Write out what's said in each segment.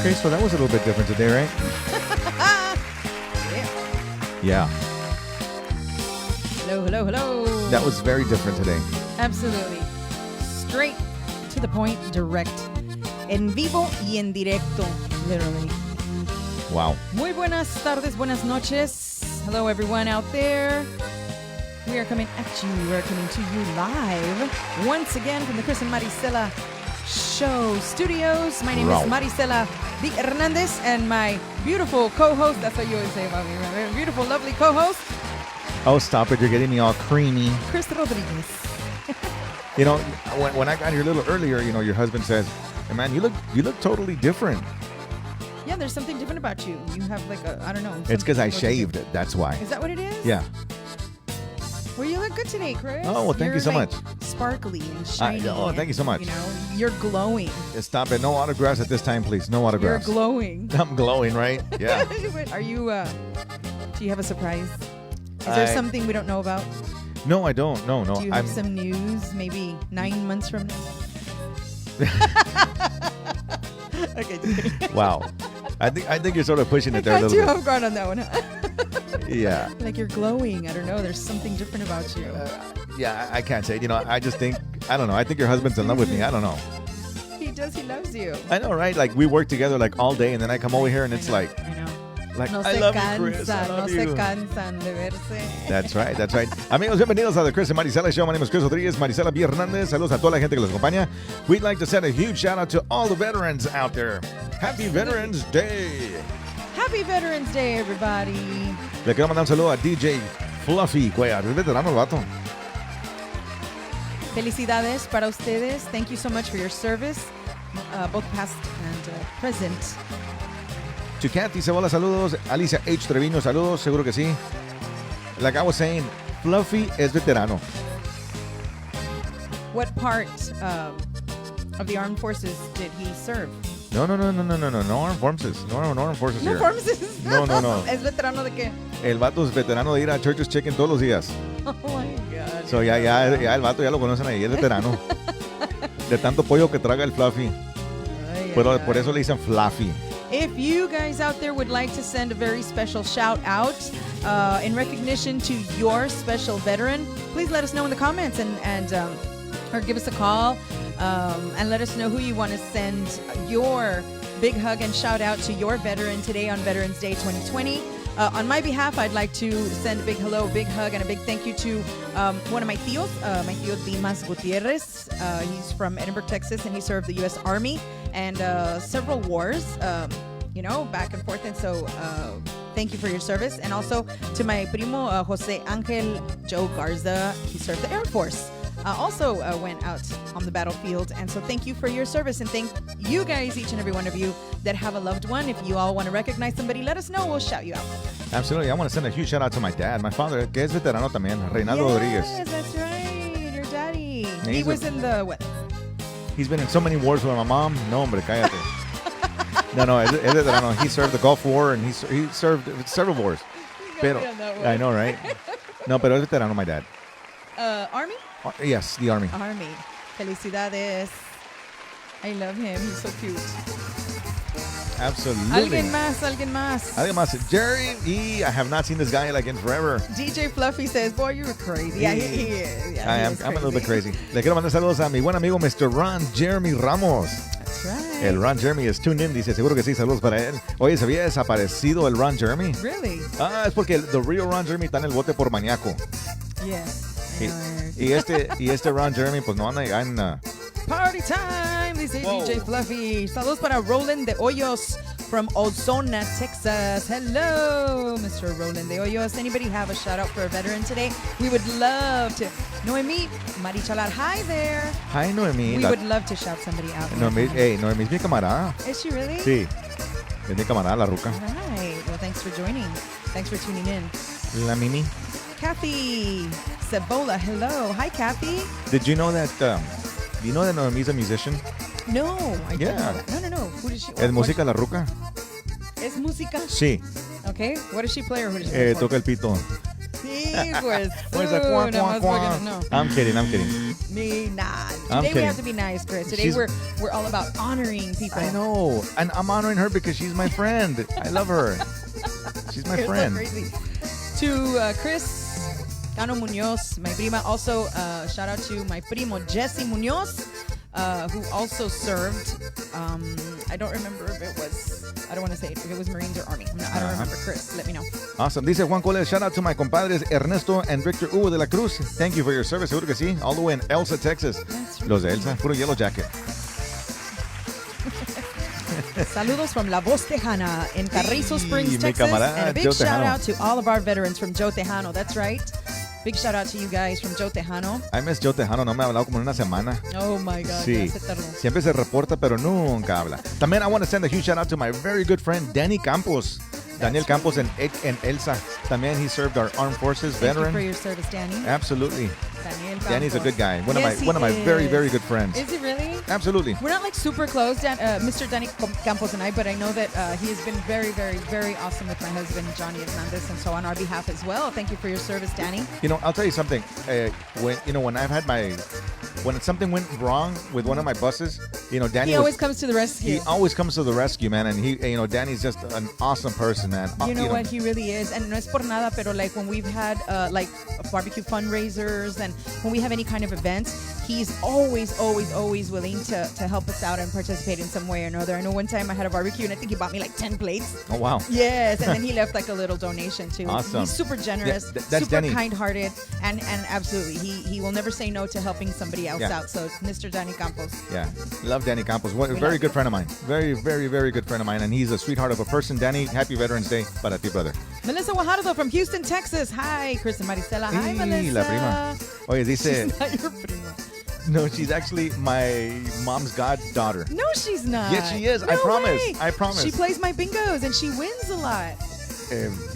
Okay, so that was a little bit different today, right? Yeah. Hello, hello, hello. That was very different today. Absolutely. Straight to the point, direct. En vivo y en directo, literally. Wow. Muy buenas tardes, buenas noches. Hello, everyone out there. We are coming at you. We are coming to you live once again from the Chris and Marisela Show Studios. My name is Marisela D. Hernandez, and my beautiful co-host, that's what you always say about me, right? Beautiful, lovely co-host. Oh, stop it. You're getting me all creamy. Chris Rodriguez. You know, when I got here a little earlier, you know, your husband says, hey, man, you look totally different. Yeah, there's something different about you. You have like a, I don't know. It's because I shaved. That's why. Is that what it is? Yeah. Well, you look good today, Chris. Oh, well, thank you so much. Sparkly and shiny. Thank you so much. You know, you're glowing. Stop it. No autographs at this time, please. No autographs. You're glowing. I'm glowing, right? Yeah. Are you, do you have a surprise? Is there something we don't know about? No, I don't. No. Do you have some news maybe 9 months from now? Okay, just kidding. Wow. I think you're sort of pushing it there a I little got bit. you off guard on that one, huh? Yeah. Like you're glowing. I don't know. There's something different about you. Yeah, I can't say. You know, I just think, I don't know. I think your husband's in love with me. I don't know. He does. He loves you. I know, right? Like, we work together, like, all day, and then I come over here, and it's like, I know. No I se love you, Chris. I cansan, no love se you. cansan de verse. That's right, that's right. Amigos, bienvenidos a the Chris and Marisela Show. My name is Chris Rodriguez, Marisela B. Hernández. Saludos a toda la gente que los acompaña. We'd like to send a huge shout out to all the veterans out there. Happy Veterans Day. Happy Veterans Day, everybody. Le quiero mandar un saludo a DJ Fluffy Cuellar. Es veterano el vato. Felicidades para ustedes. Thank you so much for your service, both past and present. To Kathy Cebola, saludos. Alicia H. Treviño, saludos. Seguro que sí. Like I was saying, Fluffy es veterano. What part of the armed forces did he serve? No armed forces. No armed forces No here. forces. No. ¿Es veterano de qué? El vato es veterano de ir a Church's Chicken todos los días. Oh my God. So ya el vato ya lo conocen ahí, es veterano. De tanto pollo que traga el Fluffy. Pero por eso le dicen Fluffy. If you guys out there would like to send a very special shout out in recognition to your special veteran, please let us know in the comments and or give us a call and let us know who you want to send your big hug and shout out to your veteran today on Veterans Day 2020. On my behalf, I'd like to send a big hello, big hug, and a big thank you to one of my tíos, my tío Dimas Gutierrez. He's from Edinburgh, Texas, and he served the U.S. Army and several wars, back and forth. And so thank you for your service. And also to my primo, Jose Angel Joe Garza. He served the Air Force. Also went out on the battlefield. And so thank you for your service. And thank you guys, each and every one of you that have a loved one. If you all want to recognize somebody, let us know. We'll shout you out. Absolutely. I want to send a huge shout out to my dad, my father, que es veterano también, Reinaldo Rodríguez. Yes, that's right. Your daddy. Yeah, He was in the what? He's been in so many wars with my mom. No, hombre, cállate. No, es veterano. He served the Gulf War and he served several wars. Pero, I know, right? No, pero es veterano, my dad. Army? Yes, the Army. Army. Felicidades. I love him. He's so cute. Absolutely. Alguien más. Además, Jerry, I have not seen this guy like in forever. DJ Fluffy says, boy, you were crazy. Yeah, he is. Yeah, I'm a little bit crazy. Le quiero mandar saludos a mi buen amigo Mr. Ron Jeremy Ramos. That's right. El Ron Jeremy es tuned in, dice, seguro que sí, saludos para él. Oye, ¿se había desaparecido el Ron Jeremy? Really? Es porque the real Ron Jeremy está en el bote por maníaco. Yes. Y este Ron Jeremy, pues no anda ya en... Party time, dice Whoa. DJ Fluffy. Saludos para Roland de Hoyos from Ozona, Texas. Hello, Mr. Roland de Hoyos. Anybody have a shout out for a veteran today? We would love to. Noemi Marichalar, hi there. Hi, Noemi. We would love to shout somebody out. Noemi es mi camarada. Is she really? Sí, es mi camarada, la ruca. All right. Well, thanks for joining. Thanks for tuning in. La Mimi. Kathy Cebola, hello. Hi, Kathy. Did you know that, do you know that Noemi's a musician? No, I didn't Yeah. know that. No. Who does she? ¿Es música la ruca? ¿Es música? Sí, Okay. What does she play or who does she play for? toca el pito. Sí, pues. Pues a cuac, nomás cuac, cuac. porque no. I'm kidding. Nah. I'm Today we kidding. have to be nice, Chris. Today She's- we're all about honoring people. I know. And I'm honoring her because she's my friend. I love her. She's my You're friend. so crazy. To Chris Cano Munoz, my prima. Also, shout out to my primo Jesse Munoz, who also served. I don't remember if it was. I don't want to say it, if it was Marines or Army. I don't remember. Chris, let me know. Awesome. Dice Juan Coles, shout out to my compadres Ernesto and Victor Hugo de la Cruz. Thank you for your service. Seguro que sí. All the way in Elsa, Texas. That's right. Los de Elsa, puro yellow jacket. Saludos from La Voz Tejana in Carrizo Springs, mi Texas. camarada, And a big Joe shout Tejano. out to all of our veterans from Joe Tejano. That's right. Big shout out to you guys from Joe Tejano. I miss Joe Tejano. No me ha hablado como en una semana. Oh my God. Sí. Ya se tardó. Siempre se reporta, pero nunca habla. También I want to send a huge shout out to my very good friend Danny Campos. Daniel Campos and Elsa. También he served our armed forces, Thank you veteran. for your service, Danny. Absolutely. Daniel Danny's a Campos. good guy. One Yes, of my he very, is. very good friends. Is he really? Absolutely. We're not like super close, Mr. Danny Campos and I, but I know that he has been very, very, very awesome with my husband, Johnny Hernandez, and so on our behalf as well. Thank you for your service, Danny. You know, I'll tell you something. When something went wrong with one of my buses, Danny He always comes to the rescue. He always comes to the rescue, man. And Danny's just an awesome person, man. You know what? He really is. And no es por nada, pero like when we've had like barbecue fundraisers and when we have any kind of events, he's always willing to help us out and participate in some way or another. I know one time I had a barbecue and I think he bought me like 10 plates. Oh, wow. Yes, and then he left like a little donation too. Awesome. He's super generous, that's super Danny. kind-hearted, and absolutely, he will never say no to helping somebody else out. So it's Mr. Danny Campos. Yeah, love Danny Campos. Very good friend of mine. Very, very, very good friend of mine, and he's a sweetheart of a person. Danny, happy Veterans Day para ti, brother. Melissa Guajardo from Houston, Texas. Hi, Chris and Marisela. Hi, Melissa. La prima. Oye, dice... She's not your prima. No, she's actually my mom's goddaughter. No, she's not. Yes, she is. No I promise. way. I promise. She plays my bingos and she wins a lot.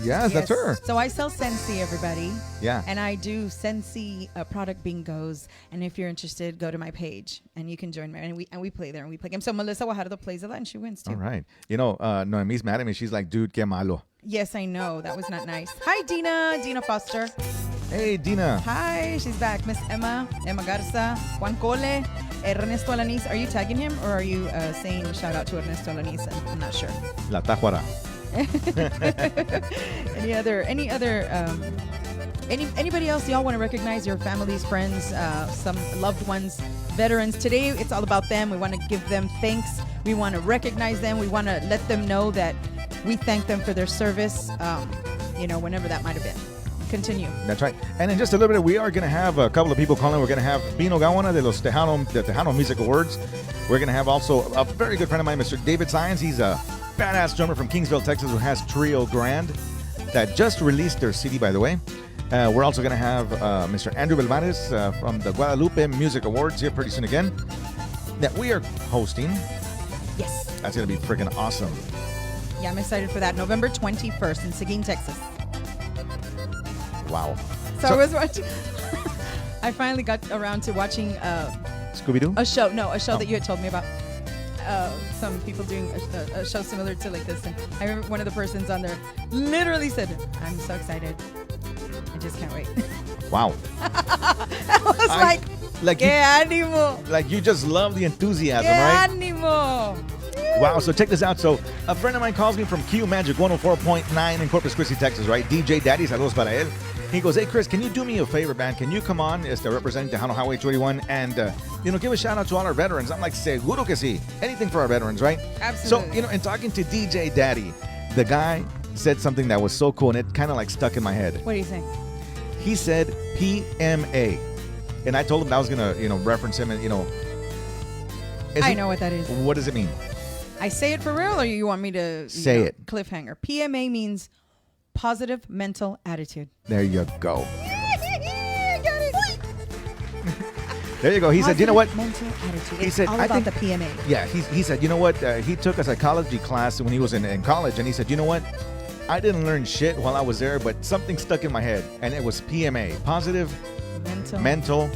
Yes, that's her. So I sell Sensi, everybody. Yeah. And I do Sensi product bingos. And if you're interested, go to my page and you can join me. And we play there and we play games. So Melissa Guajardo plays a lot and she wins too. All right. You know, Noemi's mad at me. She's like, dude, que malo. Yes, I know. That was not nice. Hi, Dina Foster. Hey, Dina. Hi, she's back. Miss Emma Garza, Juan Cole, Ernesto Alanis. Are you tagging him or are you saying shout out to Ernesto Alanis? I'm not sure. La Tajuara. Anybody else y'all want to recognize, your families, friends, some loved ones, veterans? Today it's all about them. We want to give them thanks. We want to recognize them. We want to let them know that we thank them for their service, whenever that might have been. Continue. That's right. And in just a little bit, we are going to have a couple of people calling. We're going to have Pino Gawana de los Tejano Music Awards. We're going to have also a very good friend of mine, Mr. David Science. He's a badass drummer from Kingsville, Texas, who has Trio Grand that just released their CD, by the way. We're also going to have Mr. Andrew Belvares from the Guadalupe Music Awards here pretty soon again that we are hosting. Yes. That's going to be freaking awesome. Yeah, I'm excited for that. November 21st in Seguin, Texas. Wow. So I was watching. I finally got around to watching Scooby-Doo? a show that you had told me about. Some people doing a show similar to like this. And I remember one of the persons on there literally said, I'm so excited. I just can't wait. Wow. I was like que ánimo. Like you just love the enthusiasm, Que right? ánimo. Wow, so check this out. So a friend of mine calls me from Q Magic 104.9 in Corpus Christi, Texas, right? DJ Daddy, saludos para él. He goes, hey, Chris, can you do me a favor, man? Can you come on as the representing Tejano Highway 21 and, give a shout out to all our veterans? I'm like, seguro que sí. Anything for our veterans, right? Absolutely. So, in talking to DJ Daddy, the guy said something that was so cool and it kind of like stuck in my head. What do you think? He said PMA. And I told him that I was going to, reference him and, I know what that is. What does it mean? I say it for real or you want me to say it? Cliffhanger. PMA means positive mental attitude. There you go. I got it. There you go. He said, you know what? Mental attitude. He it's said, all I about think the PMA. Yeah, he said, you know what? He took a psychology class when he was in college, and he said, you know what? I didn't learn shit while I was there, but something stuck in my head, and it was PMA, positive mental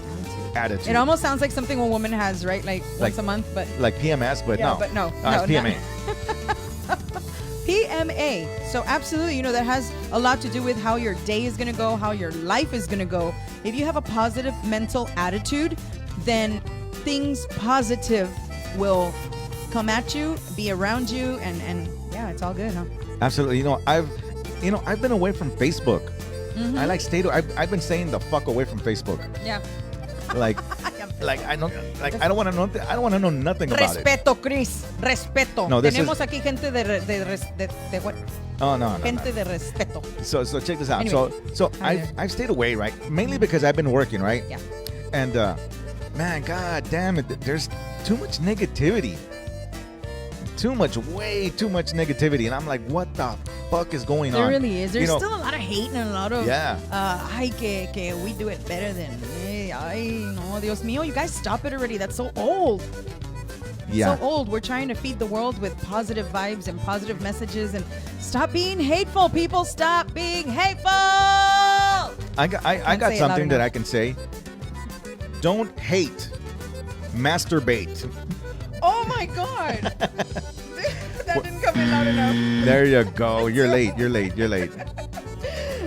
attitude. It almost sounds like something a woman has, right? Like once a month, but like PMS, but yeah, no. but no, it's PMA. PMA. So absolutely, that has a lot to do with how your day is going to go, how your life is going to go. If you have a positive mental attitude, then things positive will come at you, be around you, and yeah, it's all good, huh? Absolutely. I've been away from Facebook. Mm-hmm. I've been staying the fuck away from Facebook. Yeah. I don't want to know nothing about it. Respeto, Chris. Respeto. No, Tenemos aquí gente de what? Oh no. Gente de respeto. So check this out. Anyway, so I've stayed away, right? Mainly because I've been working, right? Yeah. And man, god damn it, there's too much negativity. Way too much negativity, and I'm like, what the fuck is going on? There really is. There's still a lot of hate and a lot of que we do it better than no, Dios mío, you guys stop it already. That's so old. Yeah. So old. We're trying to feed the world with positive vibes and positive messages, and stop being hateful, people. Stop being hateful. I got something that I can say. Don't hate. Masturbate. Oh my God. That didn't come in loud enough. There you go. You're late.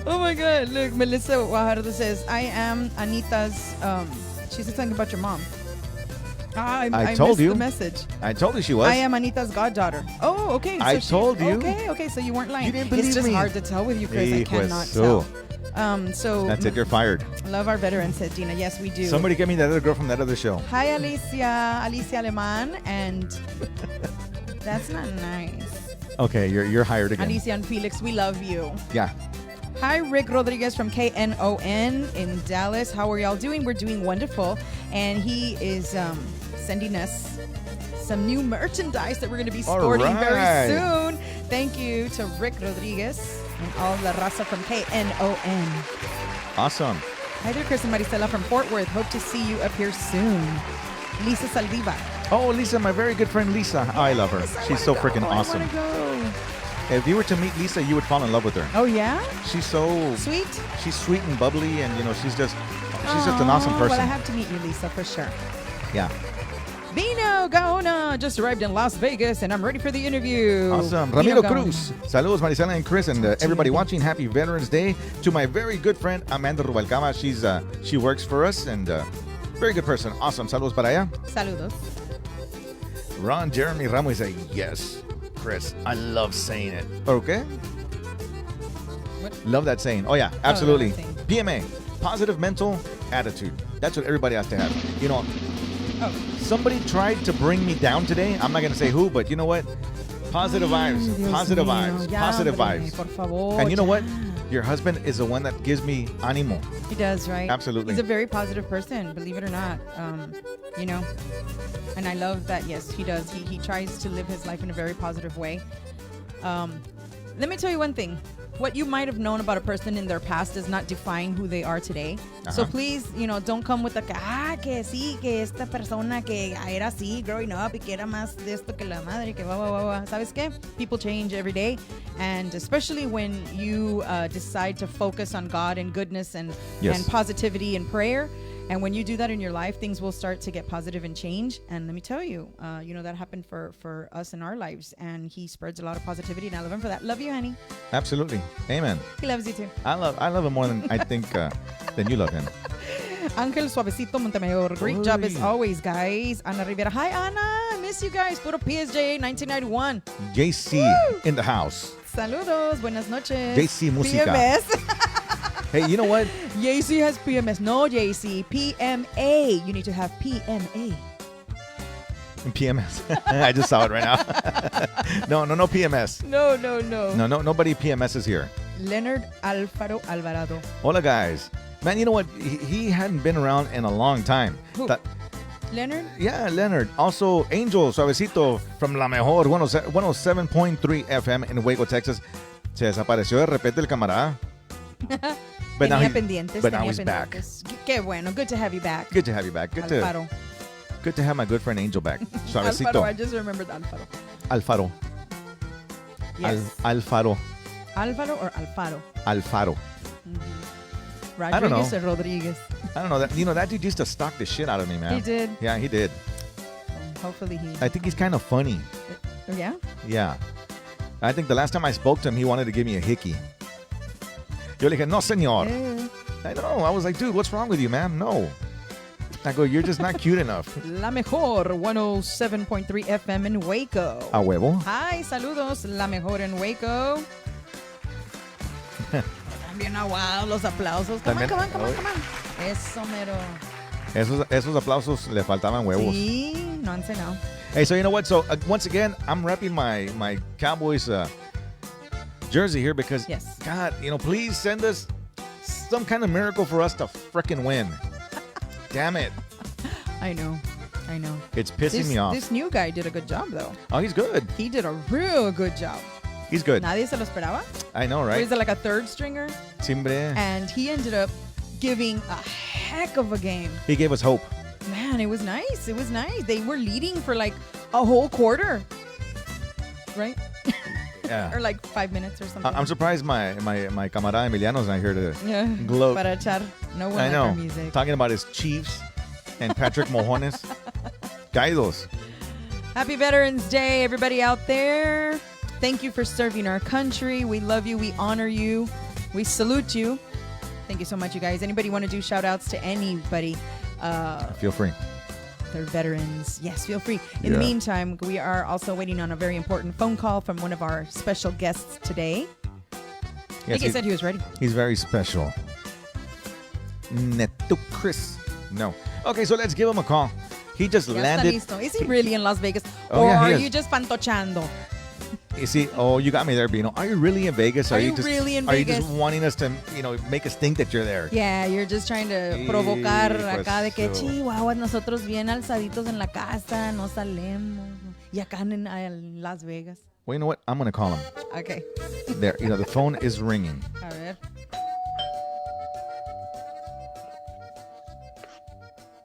Oh my God. Look, Melissa Guajardo says, I am Anita's, she said something about your mom. I told missed you. the message. I told you she was. I am Anita's goddaughter. Oh, okay. So I told you. Okay, so you weren't lying. You didn't believe It's just me. hard to tell with you, Chris. I Hijo de cannot su. tell. So That's it. You're fired. love our veterans, said Dina. Yes, we do. Somebody get me that other girl from that other show. Hi, Alicia Aleman, and that's not nice. Okay, you're hired again. Alicia and Felix, we love you. Yeah. Hi, Rick Rodriguez from KNON in Dallas. How are y'all doing? We're doing wonderful. And he is sending us some new merchandise that we're going to be sporting very soon. Thank you to Rick Rodriguez and all la raza from KNON. Awesome. Hi there, Chris and Marisela from Fort Worth. Hope to see you up here soon. Lisa Saldiva. Oh, Lisa, my very good friend Lisa. Oh, I love her. She's so freaking awesome. I want to go. If you were to meet Lisa, you would fall in love with her. Oh, yeah? She's so sweet. She's sweet and bubbly, and she's just an awesome person. Well, I have to meet you, Lisa, for sure. Yeah. Vino Gaona just arrived in Las Vegas, and I'm ready for the interview. Awesome. Vino Ramiro Cruz. Saludos, Marisela and Chris, and everybody watching. Happy Veterans Day to my very good friend Amanda Rubalcaba. She works for us, and very good person. Awesome. Saludos para ella. Saludos. Ron Jeremy Ramos say yes. Chris, I love saying it. Okay? What? Love that saying. Oh, yeah, absolutely. Oh, PMA, positive mental attitude. That's what everybody has to have. Somebody tried to bring me down today. I'm not going to say who, but you know what? Positive vibes. Positive vibes. Positive vibes. Por favor, And you know what? Your husband is the one that gives me ánimo. He does, right? Absolutely. He's a very positive person, believe it or not. And I love that, yes, he does. He tries to live his life in a very positive way. Let me tell you one thing. What you might have known about a person in their past does not define who they are today. So please, don't come with que sí, que esta persona que era así growing up y que era más de esto que la madre, que va. ¿Sabes qué? People change every day. And especially when you decide to focus on God and goodness and positivity and prayer. And when you do that in your life, things will start to get positive and change. And let me tell you, that happened for us in our lives. And he spreads a lot of positivity, and I love him for that. Love you, honey. Absolutely. Amen. He loves you too. I love him more than I think than you love him. Ángel Suavecito Montemayor. Great job as always, guys. Ana Rivera. Hi, Ana. I miss you guys. Puro PSJ 1991. JC in the house. Saludos. Buenas noches. JC Música. PMS. Hey, you know what? JC has PMS. No, JC. PMA. You need to have PMA. PMS. I just saw it right now. No PMS. No. Nobody PMS is here. Leonard Alfaro Alvarado. Hola, guys. Man, you know what? He hadn't been around in a long time. Who? Leonard? Yeah, Leonard. Also, Angel Suavecito from La Mejor 107.3 FM in Waco, Texas. Se desapareció de repente el camarada. But now he's back. Qué bueno. Good to have you back. Good to have you back. Alfaro. Good to have my good friend Angel back. Suavecito. Alfaro. I just remembered Alfaro. Alfaro. Yes. Alfaro. Alvaro or Alfaro? Alfaro. Mm-hmm. I don't know. Rodriguez or Rodriguez? I don't know. That dude used to stalk the shit out of me, man. He did? Yeah, he did. Hopefully he... I think he's kind of funny. Yeah? Yeah. I think the last time I spoke to him, he wanted to give me a hickey. Yo le dije, no, señor. I don't know. I was like, dude, what's wrong with you, man? No. I go, you're just not cute enough. La Mejor 107.3 FM in Waco. A huevo. Hi, saludos. La Mejor en Waco. También aguados los aplausos. Come on. Eso mero. Esos aplausos le faltaban huevos. Sí, no han cenado. Hey, so you know what? So once again, I'm repping my Cowboys jersey here because, God, please send us some kind of miracle for us to frickin' win. Damn it. I know. It's pissing me off. This new guy did a good job, though. Oh, he's good. He did a real good job. He's good. Nadie se lo esperaba. I know, right? He's like a third stringer. Simbre. And he ended up giving a heck of a game. He gave us hope. Man, it was nice. They were leading for like a whole quarter. Right? Yeah. Or like 5 minutes or something. I'm surprised my camarada Emiliano's not here to gloat. Para echar no one I know. music. Talking about his Chiefs and Patrick Mojones. Caídos. Happy Veterans Day, everybody out there. Thank you for serving our country. We love you. We honor you. We salute you. Thank you so much, you guys. Anybody want to do shout outs to anybody? Feel free. They're veterans. Yes, feel free. In the meantime, we are also waiting on a very important phone call from one of our special guests today. Yes, he said he was ready. He's very special. Neto Chris. No. Okay, so let's give him a call. He just landed. Is he really in Las Vegas? Oh, or yeah, are you just fantochando? You see, you got me there, Bino. Are you really in Vegas? Are you really in Vegas? Are you just wanting us to, make us think that you're there? Yeah, you're just trying to provocar acá de que chihuahuas, nosotros bien alzaditos en la casa, no salemos. Y acá en Las Vegas. Well, you know what? I'm going to call him. Okay. There, the phone is ringing. A ver.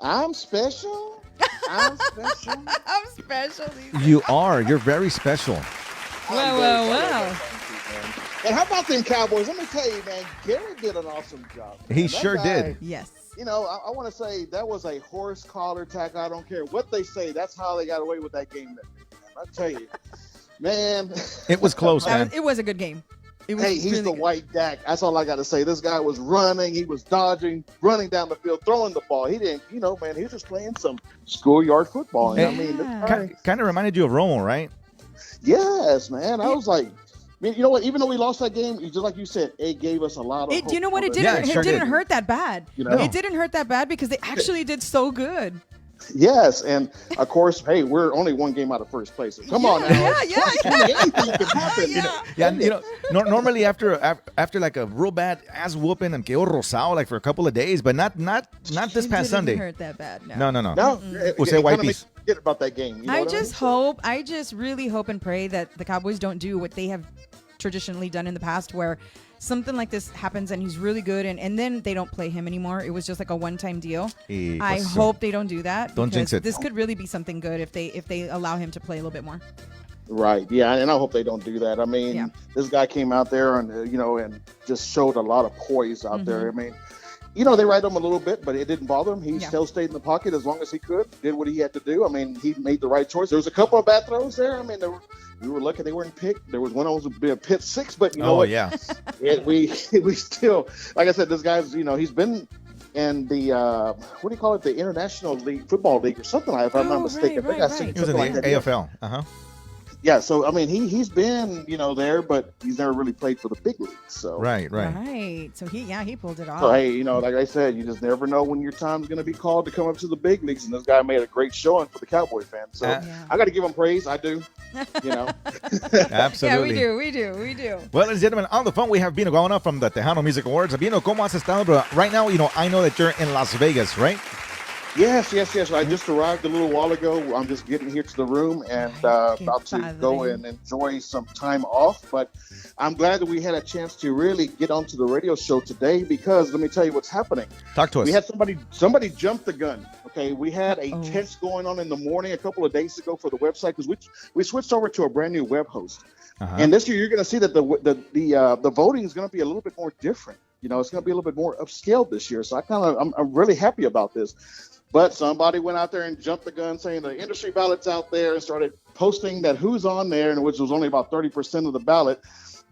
I'm special. I'm special. I'm special. You are. You're very special. Wow. And how about them Cowboys? Let me tell you, man, Gary did an awesome job. He sure did. Yes. I want to say that was a horse collar tackle. I don't care what they say. That's how they got away with that game. I tell you, man. It was close, man. It was a good game. He's really the good. white Dak. That's all I got to say. This guy was running. He was dodging, running down the field, throwing the ball. He didn't, man, he was just playing some schoolyard football. Hey, I mean, kind of reminded you of Romo, right? Yes, man. I was like, you know what? Even though we lost that game, just like you said, it gave us a lot of hope. You know what? It Yeah, didn't. it sure didn't did. hurt that bad. It didn't hurt that bad because they actually did so good. Yes, and of course, hey, we're only one game out of first place. So come on now. Yeah. Anything can happen. Normally after like a real bad ass whooping and quedó rosado like for a couple of days, but not this past Sunday. It didn't hurt that bad. No. No, Usted white piece. Forget about that game. You know I just really hope and pray that the Cowboys don't do what they have traditionally done in the past, where something like this happens and he's really good and then they don't play him anymore. It was just like a one-time deal. I hope they don't do that. Don't jinx it. This could really be something good if they allow him to play a little bit more. Right. Yeah, and I hope they don't do that. I mean, this guy came out there and and just showed a lot of poise out there. I mean, they ride him a little bit, but it didn't bother him. He still stayed in the pocket as long as he could, did what he had to do. I mean, he made the right choice. There was a couple of bad throws there. I mean, we were lucky they weren't picked. There was one that was a pick six, but you know what? Yeah. we still, like I said, this guy's, he's been in the, what do you call it? The International League, Football League or something like that, if I'm not mistaken. Right. He was in the AFL. Uh-huh. Yeah, so I mean, he's been there, but he's never really played for the big leagues. So right. So he pulled it off. So hey, like I said, you just never know when your time's going to be called to come up to the big leagues, and this guy made a great showing for the Cowboy fans. So I got to give him praise. I do. Absolutely. Yeah, we do. Well, ladies and gentlemen, on the phone we have Bino Guana from the Tejano Music Awards. Bino, ¿cómo has estado? Bro? Right now, I know that you're in Las Vegas, right? Yes. I just arrived a little while ago. I'm just getting here to the room and about to go and enjoy some time off. But I'm glad that we had a chance to really get onto the radio show today because let me tell you what's happening. Talk to us. We had somebody jumped the gun. Okay, we had a test going on in the morning a couple of days ago for the website because we switched over to a brand new web host. And this year you're going to see that the voting is going to be a little bit more different. It's going to be a little bit more upscaled this year. So I'm really happy about this. But somebody went out there and jumped the gun saying the industry ballot's out there and started posting that who's on there, and which was only about 30% of the ballot.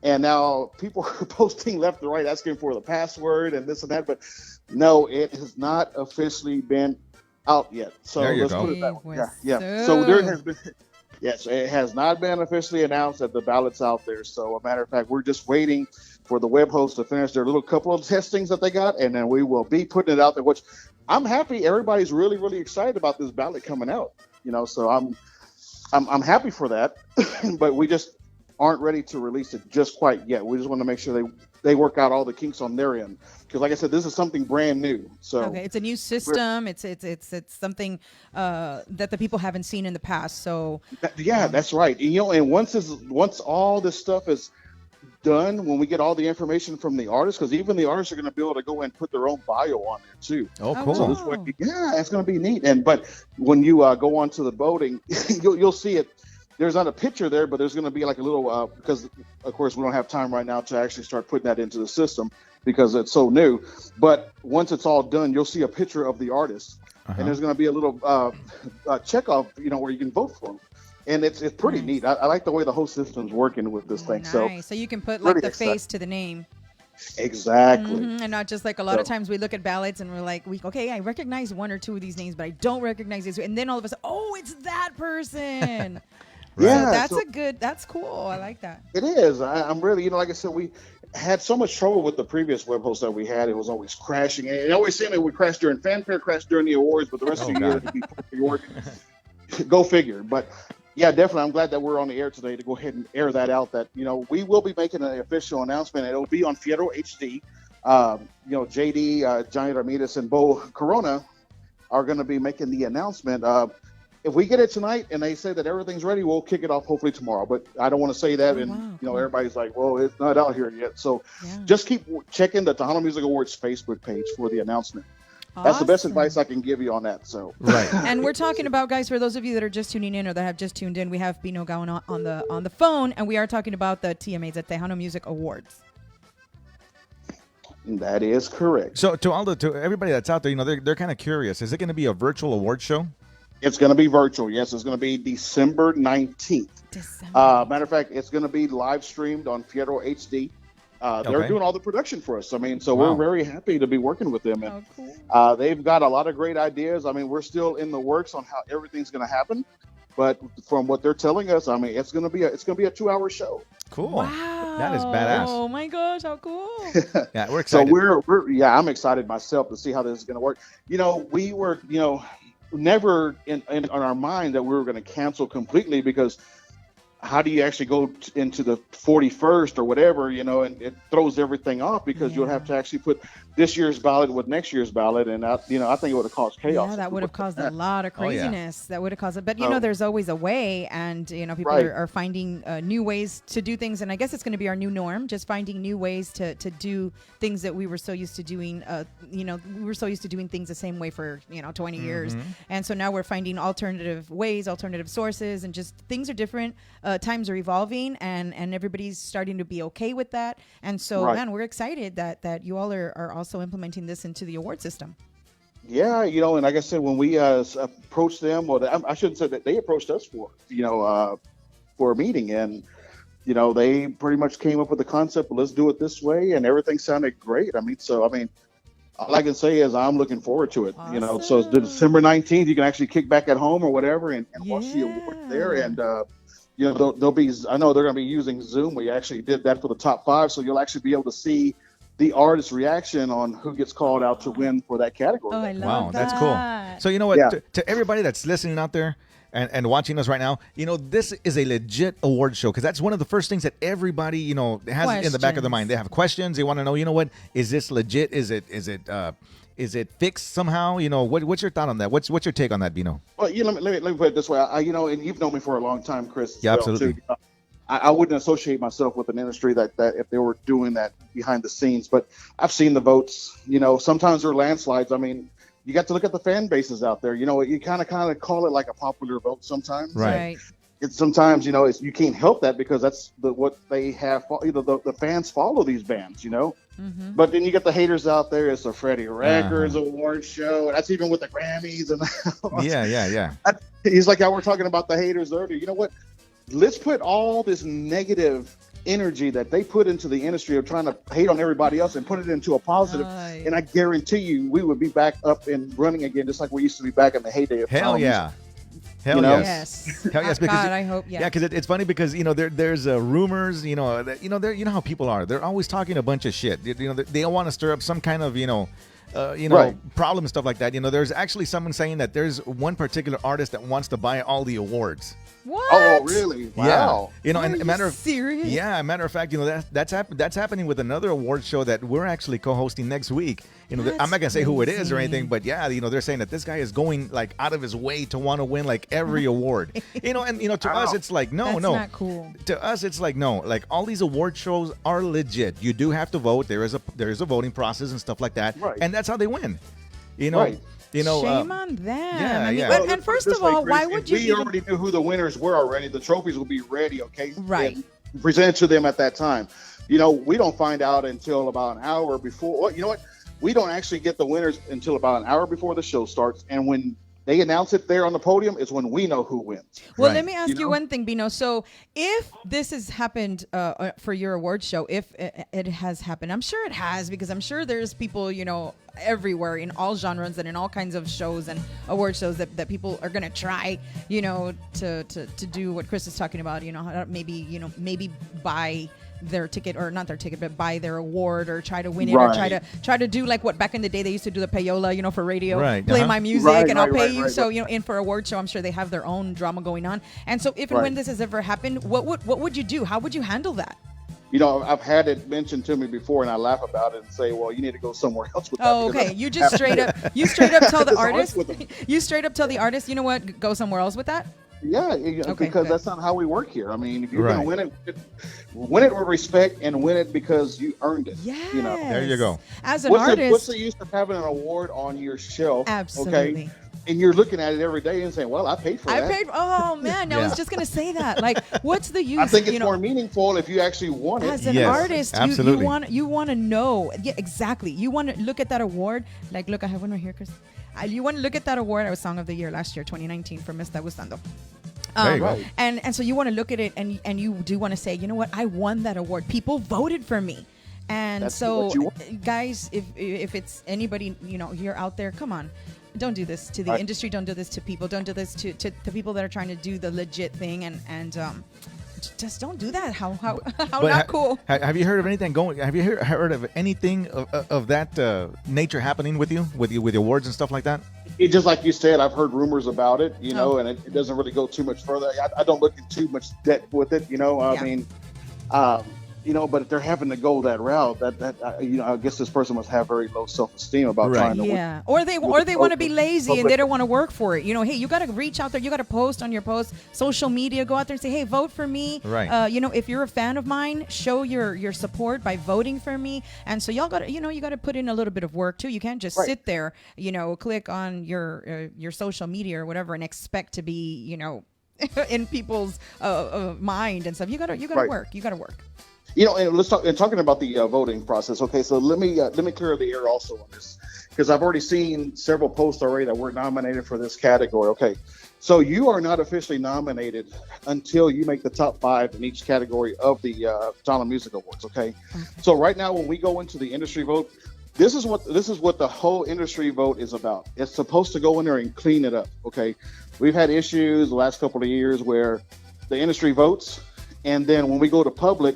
And now people are posting left and right asking for the password and this and that. But no, it has not officially been out yet. So let's put it that way. Yeah. So there has been. Yes, it has not been officially announced that the ballot's out there. So, a matter of fact, we're just waiting for the web host to finish their little couple of testings that they got, and then we will be putting it out there, which I'm happy. Everybody's really, really excited about this ballot coming out. So I'm happy for that, but we just aren't ready to release it just quite yet. We just want to make sure they work out all the kinks on their end. Because like I said, this is something brand new. So okay, it's a new system. It's something that the people haven't seen in the past. So that's right. And once all this stuff is done, when we get all the information from the artists, because even the artists are going to be able to go and put their own bio on there too. Oh, cool. So this way, it's going to be neat. But when you go on to the voting, you'll see it. There's not a picture there, but there's going to be like a little because of course we don't have time right now to actually start putting that into the system because it's so new. But once it's all done, you'll see a picture of the artist, and there's going to be a little checkoff, where you can vote for them. And it's pretty neat. I like the way the whole system's working with this thing. So you can put like the face to the name. Exactly. And not just like a lot of times we look at ballots and we're like, okay, I recognize one or two of these names, but I don't recognize this. And then all of a sudden, oh, it's that person. Yeah, so that's cool. I like that. It is. I'm really, like I said, we had so much trouble with the previous web host that we had. It was always crashing. And it always seemed it would crash during fanfare, crash during the awards, but the rest of the year it would be perfectly working. Go figure. But yeah, definitely. I'm glad that we're on the air today to go ahead and air that out. That, we will be making an official announcement. It'll be on Fierro HD. JD, Johnny Ramirez, and Bo Corona are going to be making the announcement. If we get it tonight and they say that everything's ready, we'll kick it off hopefully tomorrow. But I don't want to say that, everybody's like, well, it's not out here yet. So just keep checking the Tejano Music Awards Facebook page for the announcement. Awesome. That's the best advice I can give you on that. So right. And we're talking about, guys, for those of you that are just tuning in or that have just tuned in, we have Bino going on the phone, and we are talking about the TMAs, the Tejano Music Awards. That is correct. So to everybody that's out there, they're kind of curious. Is it going to be a virtual award show? It's going to be virtual. Yes, it's going to be December 19th. Matter of fact, it's going to be live streamed on Fierro HD. They're doing all the production for us. We're very happy to be working with them. And cool. They've got a lot of great ideas. We're still in the works on how everything's going to happen. But from what they're telling us, it's going to be a 2-hour show. Cool. Wow. That is badass. Oh my gosh, how cool. Yeah, we're excited. So I'm excited myself to see how this is going to work. We were, never in our mind that we were going to cancel completely, because how do you actually go into the 41st or whatever, and it throws everything off, because you'll have to actually put this year's ballot with next year's ballot. And, I think it would have caused chaos. Yeah, that would have caused a lot of craziness. That would have caused it. But, there's always a way. And, people are finding new ways to do things. And I guess it's going to be our new norm, just finding new ways to do things that we were so used to doing. We were so used to doing things the same way for, 20 years. And so now we're finding alternative ways, alternative sources, and just things are different. Times are evolving, and everybody's starting to be okay with that. And so, man, we're excited that you all are also implementing this into the award system. Yeah, and like I said, when we approached them, or I shouldn't say that they approached us for a meeting, and they pretty much came up with the concept, let's do it this way, and everything sounded great. All I can say is I'm looking forward to it. Awesome. So December 19th, you can actually kick back at home or whatever and watch the award there. And they'll be. I know they're going to be using Zoom. We actually did that for the top 5, so you'll actually be able to see the artist's reaction on who gets called out to win for that category. Oh, I love that. That's cool. So you know what? Yeah. To everybody that's listening out there and watching us right now, this is a legit award show, because that's one of the first things that everybody has in the back of their mind. They have questions. They want to know. Is this legit? Is it fixed somehow? What's your thought on that? What's your take on that, Bino? Well, let me put it this way. And you've known me for a long time, Chris. Yeah, absolutely. Too. I wouldn't associate myself with an industry that if they were doing that behind the scenes. But I've seen the votes. Sometimes they're landslides. You got to look at the fan bases out there. You kind of call it like a popular vote sometimes. Right. It's sometimes you can't help that, because that's what they have. The fans follow these bands. Mm-hmm. But then you get the haters out there. It's a Freddie Records award show. That's even with the Grammys and yeah. He's like how we're talking about the haters earlier. You know what? Let's put all this negative energy that they put into the industry of trying to hate on everybody else and put it into a positive. And I guarantee you, we would be back up and running again, just like we used to be back in the heyday of Hell yeah. Hell yes. Hell yes. Because God, I hope. Yeah. Because it's funny, because there's rumors. How people are. They're always talking a bunch of shit. They don't want to stir up some kind of problem and stuff like that. There's actually someone saying that there's one particular artist that wants to buy all the awards. What? Oh, really? Wow. Yeah. And a matter of serious? Yeah, a matter of fact, that's happening with another award show that we're actually co-hosting next week. I'm not gonna say who it is or anything, but they're saying that this guy is going like out of his way to want to win like every award. To us it's like no. That's not cool. To us it's like no. Like all these award shows are legit. You do have to vote. There is a voting process and stuff like that. Right. And that's how they win. Right. Shame on them. Yeah. And first of all, why would you? We already knew who the winners were already. The trophies will be ready, okay? Right. And presented to them at that time. We don't find out until about an hour before. Well, you know what? We don't actually get the winners until about an hour before the show starts. And when they announce it there on the podium, is when we know who wins. Well, let me ask you one thing, Bino. So if this has happened for your award show, if it has happened, I'm sure it has, because I'm sure there's people, everywhere in all genres and in all kinds of shows and award shows that people are going to try, to do what Chris is talking about, maybe buy their ticket, or not their ticket, but buy their award, or try to win it, or try to do like what back in the day they used to do, the payola, for radio, play my music, and I'll pay you. So in for award show, I'm sure they have their own drama going on. And so if and when this has ever happened, what would you do? How would you handle that? I've had it mentioned to me before, and I laugh about it and say, well, you need to go somewhere else with that. Oh, okay. You just straight up tell the artist, you straight up tell the artist, you know what, go somewhere else with that? Yeah, because that's not how we work here. I mean, if you're going to win it with respect, and win it because you earned it. Yes. There you go. As an artist, what's the use of having an award on your shelf? Absolutely. Okay? And you're looking at it every day and saying, well, I paid for that. Oh, man, I was just going to say that. Like, what's the use? I think it's more meaningful if you actually won it. As an artist, you want to know. Yeah, exactly. You want to look at that award. Like, look, I have one right here, Chris. You want to look at that award. I was Song of the Year last year, 2019, for Me Está Gustando. There you go. And so you want to look at it, and you do want to say, you know what, I won that award. People voted for me. And that's so, guys, if it's anybody, you're out there, come on. Don't do this to the industry. Don't do this to people. Don't do this to the people that are trying to do the legit thing. And just don't do that. How not cool. Have you heard of anything going? Have you heard of anything of that nature happening with you, with the awards and stuff like that? Just like you said, I've heard rumors about it, and it doesn't really go too much further. I don't look in too much depth with it, I mean, but if they're having to go that route, I guess this person must have very low self-esteem about trying to win. Or they want to be lazy and they don't want to work for it. Hey, you got to reach out there. You got to post on your post, social media, go out there and say, hey, vote for me. Right. If you're a fan of mine, show your support by voting for me. And so y'all got to, you got to put in a little bit of work too. You can't just sit there, click on your social media or whatever and expect to be, in people's mind and stuff. You got to work. You got to work. And let's talk. And talking about the voting process. Okay, so let me clear the air also on this, because I've already seen several posts already that we're nominated for this category. Okay, so you are not officially nominated until you make the top 5 in each category of the Talent Music Awards. Okay, so right now when we go into the industry vote, this is what the whole industry vote is about. It's supposed to go in there and clean it up. Okay, we've had issues the last couple of years where the industry votes, and then when we go to public,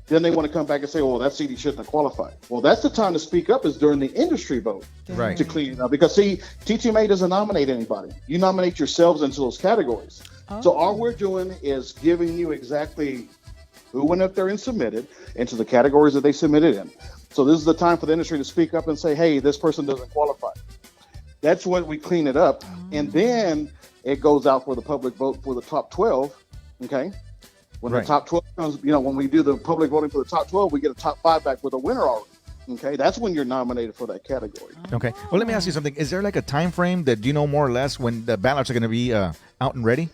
then they want to come back and say, well, that CD shouldn't have qualified. Well, that's the time to speak up, is during the industry vote to clean it up. Because, see, TTMA doesn't nominate anybody. You nominate yourselves into those categories. So all we're doing is giving you exactly who went up there and submitted into the categories that they submitted in. So this is the time for the industry to speak up and say, hey, this person doesn't qualify. That's when we clean it up. And then it goes out for the public vote for the top 12, okay? When the top 12 comes, when we do the public voting for the top 12, we get a top 5 back with a winner already. Okay, that's when you're nominated for that category. Okay. Well, let me ask you something. Is there like a time frame that you know more or less when the ballots are going to be out and ready?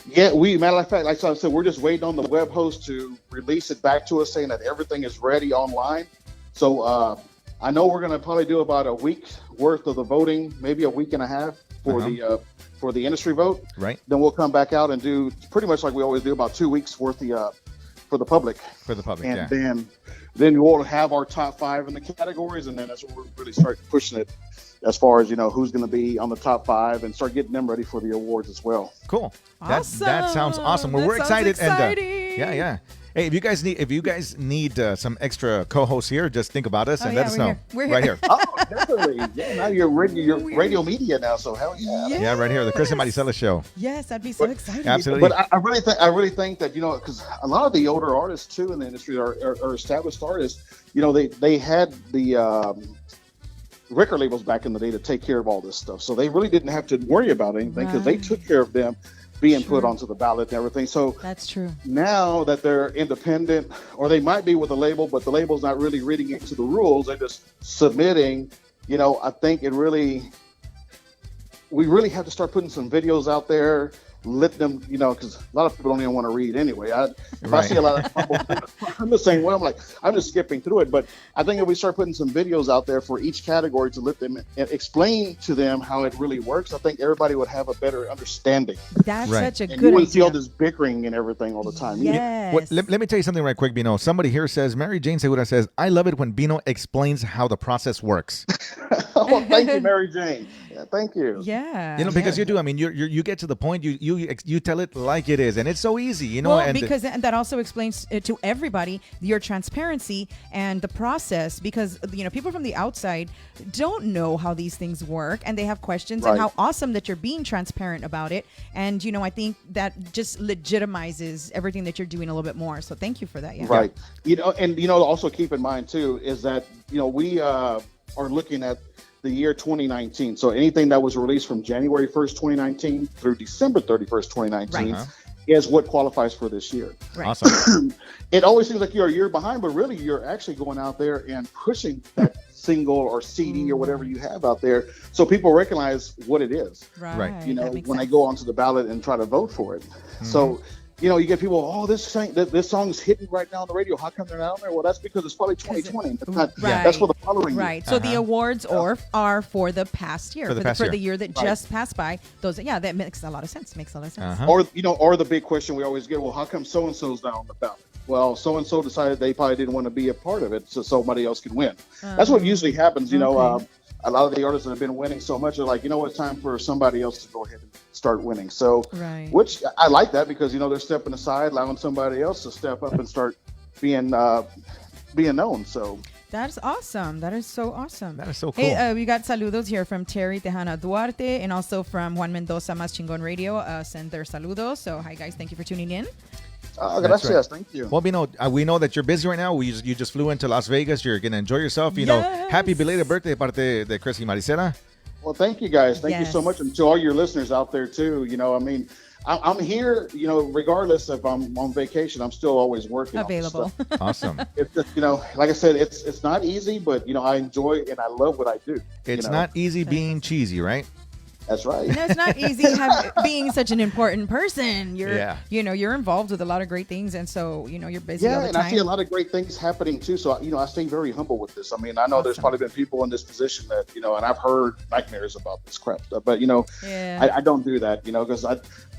Yeah, matter of fact, like I said, we're just waiting on the web host to release it back to us, saying that everything is ready online. So I know we're going to probably do about a week's worth of the voting, maybe a week and a half for the industry vote. Right. Then we'll come back out and do pretty much like we always do, about 2 weeks worth for the public. For the public, and then we'll have our top 5 in the categories, and then that's when we'll really start pushing it as far as who's going to be on the top 5 and start getting them ready for the awards as well. Cool. Awesome. That sounds awesome. Well, we're excited. Exciting. And yeah. Hey, if you guys need some extra co-hosts here, just think about us and let us know. We're right here. Oh, definitely. Yeah, now you're radio media now, so hell yeah. Yes. Yeah, right here, the Chris and Marisela show. Yes, I'd be so excited. Absolutely. But I really think that because a lot of the older artists too in the industry are established artists. They had the record labels back in the day to take care of all this stuff, so they really didn't have to worry about anything because they took care of them being put onto the ballot and everything. So that's true. Now that they're independent, or they might be with a label, but the label's not really reading into the rules, they're just submitting. I think we really have to start putting some videos out there, let them, because a lot of people don't even want to read anyway. If I see a lot of people, I'm the same way. I'm just skipping through it. But I think if we start putting some videos out there for each category to let them explain to them how it really works, I think everybody would have a better understanding. That's such a and good you wouldn't idea. see all this bickering and everything all the time. Yes. Let me tell you something right quick, Bino. Somebody here says, Mary Jane Segura says, I love it when Bino explains how the process works. Oh, thank you, Mary Jane. Yeah, thank you. Yeah. Because you do. I mean, you get to the point. You tell it like it is, and it's so easy. Well, and because that also explains to everybody your transparency and the process. Because people from the outside don't know how these things work, and they have questions. And how awesome that you're being transparent about it. And I think that just legitimizes everything that you're doing a little bit more. So thank you for that. Yeah. Right. And also keep in mind too is that we are looking at the year 2019. So anything that was released from January 1st, 2019 through December 31st, 2019 is what qualifies for this year. Right. Awesome. It always seems like you're a year behind, but really you're actually going out there and pushing that single or CD or whatever you have out there so people recognize what it is. Right. When they go onto the ballot and try to vote for it. Mm-hmm. So you get people, this song is hitting right now on the radio. How come they're not on there? Well, that's because it's probably 2020. That's for the following year. Right. So the awards are for the past year, for the year that just passed by. That makes a lot of sense. Or the big question we always get, well, how come so and so's not on the ballot? Well, so and so decided they probably didn't want to be a part of it, so somebody else can win. That's what usually happens. Okay. A lot of the artists that have been winning so much are like, it's time for somebody else to go ahead and start winning. So, which I like that because, they're stepping aside, allowing somebody else to step up and start being known. So that's awesome. That is so awesome. That is so cool. Hey, we got saludos here from Terry Tejana Duarte and also from Juan Mendoza Más Chingón Radio. Send their saludos. So, hi, guys. Thank you for tuning in. Gracias. Right. Thank you. Well, we know that you're busy right now. You just flew into Las Vegas. You're going to enjoy yourself. Happy belated birthday de parte de Chris y Marisela. Well, thank you, guys. Thank you so much. And to all your listeners out there, too. I'm here, regardless if I'm on vacation, I'm still always working. Available. Awesome. It's just, like I said, it's not easy, but, I enjoy and I love what I do. It's not easy being cheesy, right? That's right. No, it's not easy being such an important person. You're involved with a lot of great things, and so you're busy all the time. Yeah, and I see a lot of great things happening too. So I stay very humble with this. I mean, I know there's probably been people in this position that and I've heard nightmares about this crap stuff, but I don't do that. Because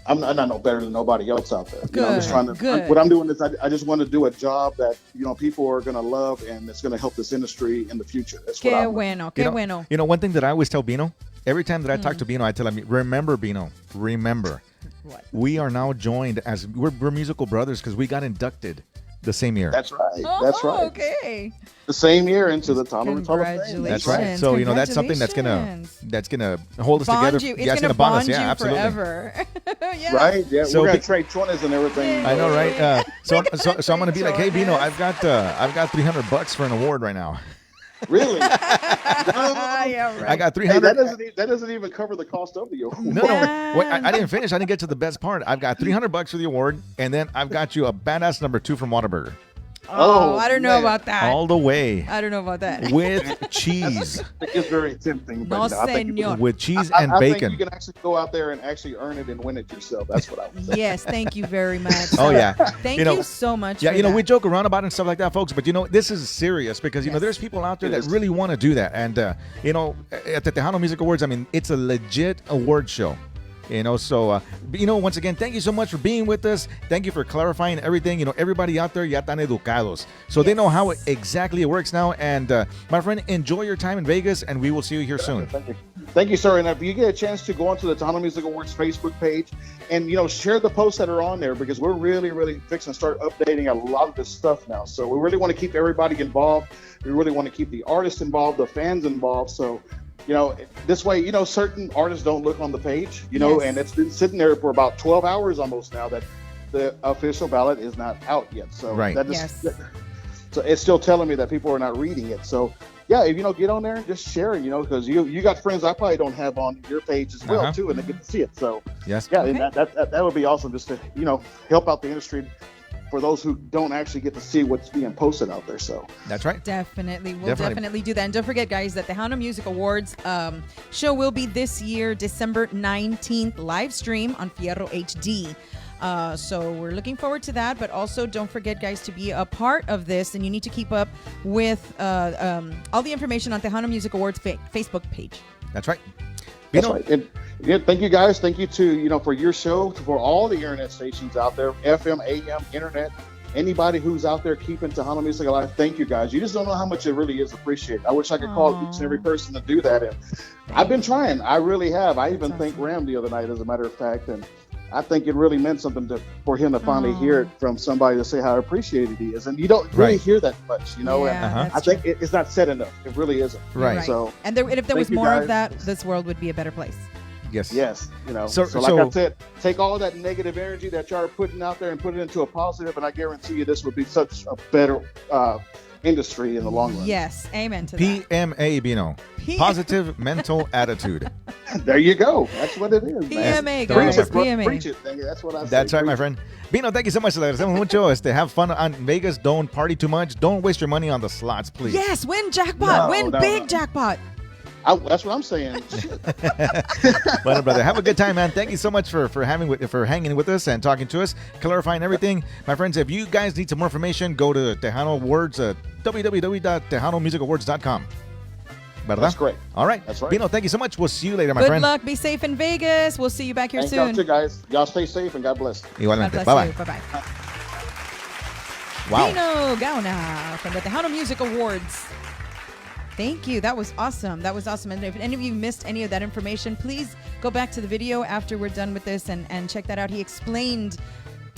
I'm not no better than nobody else out there. I'm just trying to. What I'm doing is I just want to do a job that people are going to love and it's going to help this industry in the future. That's what I'm bueno. One thing that I always tell Bino. Every time that I talk to Bino, I tell him, remember, Bino, what? We are now joined as we're musical brothers because we got inducted the same year. That's right. Okay. The same year into the Tunnel of Fame. That's right. So that's something that's gonna hold us bond together. It's gonna bond us. Yeah, absolutely. Forever. Yeah. Right. Yeah. So we're gonna trade 20s and everything. I know, right? So I'm gonna be like, hey, Bino, I've got $300 for an award right now. Really? Yeah, right. I got 300. That doesn't even cover the cost of the award. No. Wait, I didn't finish. I didn't get to the best part. I've got $300 for the award, and then I've got you a badass number 2 from Whataburger. Oh, I don't know about that. All the way. I don't know about that. With cheese. It's very tempting. But no, señor. With cheese and bacon. I think you can actually go out there and actually earn it and win it yourself. That's what I would say. Yes, thank you very much. Oh, yeah. Thank you so much. Yeah, we joke around about it and stuff like that, folks. But, this is serious because, there's people out there that really want to do that. And, at the Tejano Music Awards, I mean, it's a legit award show. So, once again, thank you so much for being with us. Thank you for clarifying everything. Everybody out there, ya tan educados. So they know how exactly it works now. And, my friend, enjoy your time in Vegas, and we will see you here soon. Thank you, sir. And if you get a chance to go onto the Tejano Music Awards Facebook page and, share the posts that are on there because we're really, really fixing to start updating a lot of this stuff now. So we really want to keep everybody involved. We really want to keep the artists involved, the fans involved. So, this way, certain artists don't look on the page, and it's been sitting there for about 12 hours almost now that the official ballot is not out yet. So so it's still telling me that people are not reading it. So, yeah, if get on there and just share it, because you got friends I probably don't have on your page as well, too, and they get to see it. So, yes, and that would be awesome just to, help out the industry for those who don't actually get to see what's being posted out there. So that's right. Definitely. We'll definitely do that. And don't forget, guys, that the Tejano Music Awards show will be this year, December 19th, live stream on Fierro HD. So we're looking forward to that. But also don't forget, guys, to be a part of this. And you need to keep up with all the information on Tejano Music Awards Facebook page. That's right. That's right. And again, thank you guys. Thank you to, for your show, for all the internet stations out there, FM, AM, internet, anybody who's out there keeping Tejano music alive. Thank you guys. You just don't know how much it really is appreciated. I wish I could call each and every person to do that. And I've been trying. I really have. I even thanked Ram the other night, as a matter of fact. And I think it really meant something for him to finally hear it from somebody to say how appreciated he is. And you don't really hear that much, Yeah, and I think it's not said enough. It really isn't. Right. So, and if there was more of that, this world would be a better place. Yes. Yes. So like I said, take all that negative energy that y'all are putting out there and put it into a positive, and I guarantee you this would be such a better industry in the long run. Yes. Amen to that. PMA, Bino. Positive mental attitude. There you go. That's what it is, man. PMA, guys. PMA. Preach it, thing. That's what I say. That's right, my friend. Bino, thank you so much. Le agradecemos mucho. Have fun on Vegas. Don't party too much. Don't waste your money on the slots, please. Yes. Win jackpot. Win big jackpot. That's what I'm saying. Well, brother, have a good time, man. Thank you so much for hanging with us and talking to us, clarifying everything. My friends, if you guys need some more information, go to Tejano Awards, www.tejanomusicawards.com. ¿Verdad? That's great. All right. That's right. Bino, thank you so much. We'll see you later, my Good friend. luck. Be safe in Vegas. We'll see you back here soon. Thank you guys. Y'all stay safe and God bless. Igualmente. God bless you. Bye-bye. Bye-bye. Wow. Bino Gauna from the Tejano Music Awards. Thank you. That was awesome. And if any of you missed any of that information, please go back to the video after we're done with this and check that out. He explained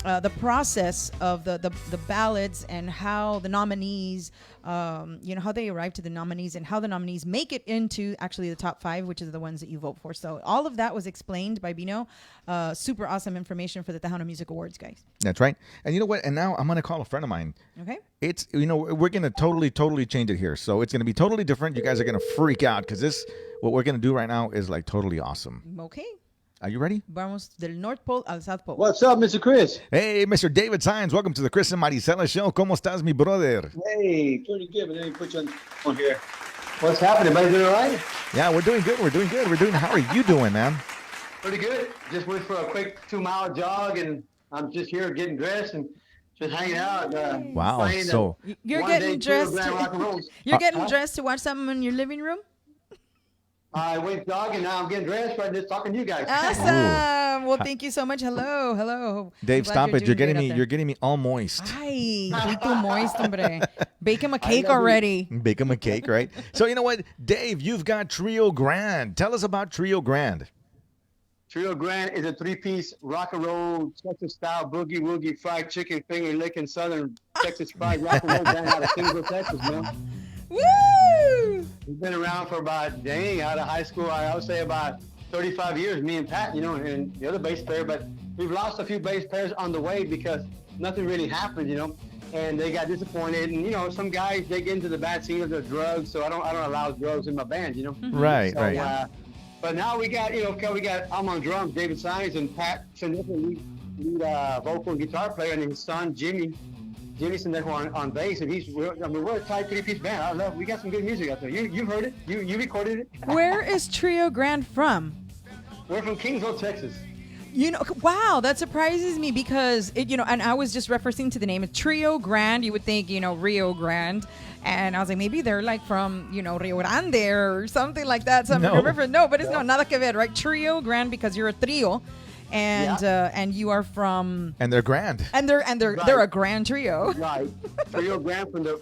the process of the ballots and how the nominees, how they arrive to the nominees and how the nominees make it into actually the top 5, which is the ones that you vote for. So all of that was explained by Bino. Super awesome information for the Tejano Music Awards, guys. That's right. And you know what? And now I'm going to call a friend of mine. Okay. It's, we're going to totally change it here. So it's going to be totally different. You guys are going to freak out because what we're going to do right now is like totally awesome. Okay. Are you ready? Vamos del North Pole al South Pole. What's up, Mr. Chris? Hey, Mr. David Sines. Welcome to the Chris and Marisela Show. ¿Cómo estás, mi brother? Hey, pretty good, but let me put you on here. What's happening? Everybody doing all right? Yeah, we're doing good. How are you doing, man? Pretty good. Just went for a quick 2-mile jog, and I'm just here getting dressed and just hanging out. Wow. So you're getting dressed. You're getting dressed to watch something in your living room? I went jogging. Now I'm getting dressed right just talking to you guys. Awesome. Ooh. Well, thank you so much. Hello. Dave, stop it. You're getting me all moist. Ay, too moist, hombre. Bake him a cake already. Bake him a cake, right? So you know what, Dave, you've got Trio Grand. Tell us about Trio Grand. Trio Grand is a 3-piece rock and roll Texas style boogie woogie fried chicken finger licking southern Texas fried rock and roll band out of Single, Texas, man. Woo! We've been around for about, out of high school, I would say about 35 years, me and Pat, and the other bass player, but we've lost a few bass players on the way because nothing really happened, and they got disappointed. And, some guys, they get into the bad scene of the drugs, so I don't allow drugs in my band, Right, so, right. But now we got, I'm on drums, David Sines, and Pat Sendejo, lead vocal and guitar player, and his son, Jimmy Sendejo on bass, and we're a tight 3-piece band. We got some good music out there. You've heard it. You recorded it. Where is Trio Grand from? We're from Kingsville, Texas. Wow, that surprises me because and I was just referencing to the name. It's Trio Grand. You would think, Rio Grande. And I was like, maybe they're like from, Rio Grande or something like that. No, but it's nada que ver, right? Trio Grand because you're a trio. And you are from, and they're grand, and they're a grand trio, right? Trio Grand from the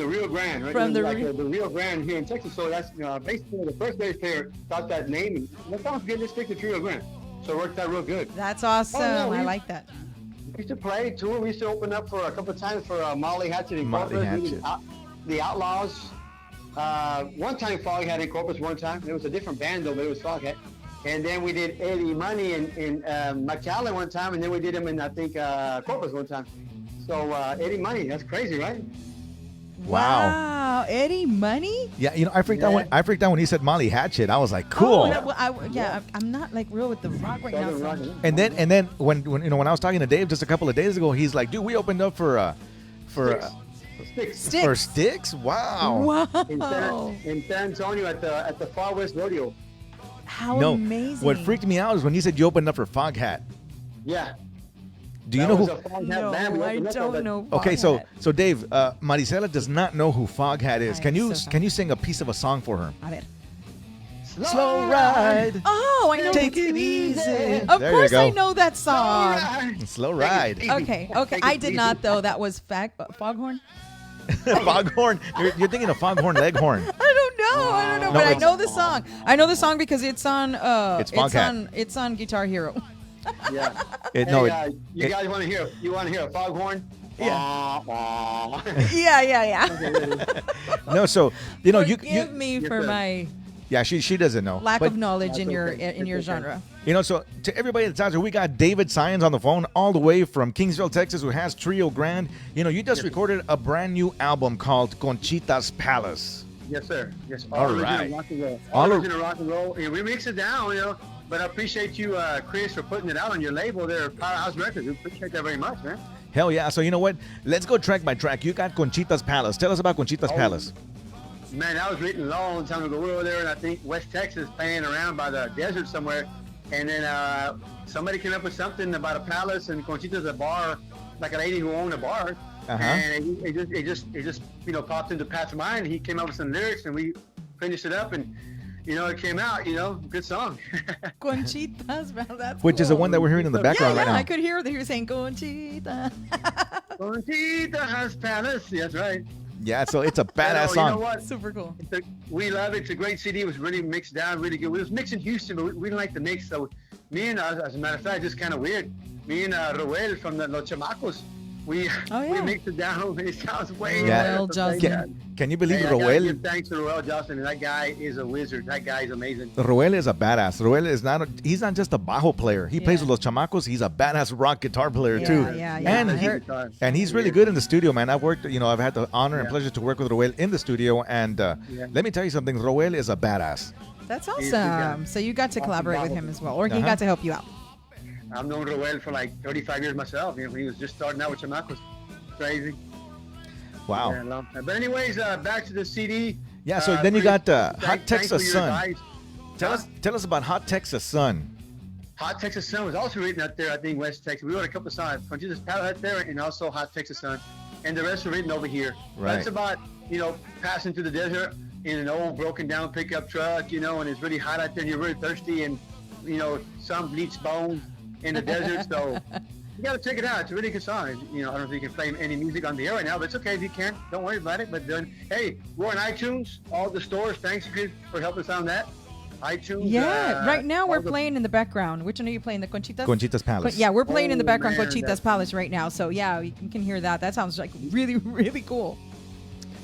Rio Grande, right? From the Rio Grande here in Texas. So that's basically the first bass player got that name, and that sounds good. Let's stick to Trio Grand. So it worked out real good. That's awesome. I like that. We used to play tour. We used to open up for a couple of times for Molly Hatchet and Corpus, the Outlaws. One time Foghat had Corpus. One time it was a different band though, but it was Foghat. And then we did Eddie Money in McAllen one time, and then we did him in, I think, Corpus one time. So Eddie Money, that's crazy, right? Wow. Eddie Money? Yeah, I freaked out when he said Molly Hatchet. I was like, cool. I'm not like real with the rock right now. So. And then when I was talking to Dave just a couple of days ago, he's like, dude, we opened up for Sticks. Wow. In San Antonio at the Far West Rodeo. How amazing. What freaked me out is when he said you opened up for Foghat. Yeah. Do you know who? No, I don't know. Okay, so Dave, Marisela does not know who Foghat is. Can you sing a piece of a song for her? A ver. Slow ride. Oh, I know. Take it easy. Of course, I know that song. Slow ride. Okay. I did not though. That was Foghorn. Foghorn. You're thinking of Foghorn Leghorn. I don't know, but I know the song. I know the song because it's on. It's on Guitar Hero. Yeah. You guys want to hear? You want to hear a Foghorn? Yeah. Yeah. No, so you Forgive me for my. Yeah, she doesn't know. Lack of knowledge in your genre. So to everybody that's out there, we got David Science on the phone all the way from Kingsville, Texas, who has Trio Grand. You just recorded a brand new album called Conchita's Palace. Yes, sir. Yes. All right. All original rock and roll. We mix it down, But I appreciate you, Chris, for putting it out on your label there, Powerhouse Records. We appreciate that very much, man. Hell yeah. So you know what? Let's go track by track. You got Conchita's Palace. Tell us about Conchita's Palace. Man, that was written a long time ago. We were there in, I think, West Texas, playing around by the desert somewhere. And then somebody came up with something about a palace, and Conchita's a bar, like a lady who owned a bar. And it just popped into Pat's mind. He came up with some lyrics, and we finished it up, and it came out. Good song. Conchita's, that's which is the one that we're hearing in the background right now. I could hear that he was saying Conchita. Conchita's Palace. That's right. Yeah, so it's a badass song. You know what? Super cool. We love it. It's a great CD. It was really mixed down, really good. We was mixing Houston, but we didn't like the mix. So me and, as a matter of fact, just kind of weird. Me and Roel from the Los Chamacos, we mixed it down. It sounds way Roel Jocelyn. Can you believe Roel? Roel? Give thanks to Roel Jocelyn. That guy is a wizard. That guy is amazing. Roel is a badass. Roel is he's not just a bajo player. He plays with Los Chamacos. He's a badass rock guitar player too. And he's really good in the studio, man. I've worked, I've had the honor and pleasure to work with Roel in the studio. And let me tell you something. Roel is a badass. That's awesome. So you got to collaborate with him as well, or he got to help you out. I've known Roel for like 35 years myself. When he was just starting out with Chamacos. Crazy. Wow. Yeah, but anyways, back to the CD. Yeah, so then you got Hot Texas Sun. Tell us about Hot Texas Sun. Hot Texas Sun was also written out there, I think, West Texas. We wrote a couple of songs. Conchita's Palace there, and also Hot Texas Sun. And the rest were written over here. Right. That's about, passing through the desert in an old broken down pickup truck, and it's really hot out there and you're really thirsty and, some bleached bones in the desert. So you got to check it out. It's a really good song. I don't know if you can play any music on the air right now, but it's okay if you can't. Don't worry about it. But then, hey, we're on iTunes, all the stores. Thanks, Chris, for helping us on that. iTunes. Yeah, right now we're playing in the background. Which one are you playing? The Conchita's Palace. Yeah, we're playing in the background Conchita's Palace right now. So yeah, you can hear that. That sounds like really, really cool.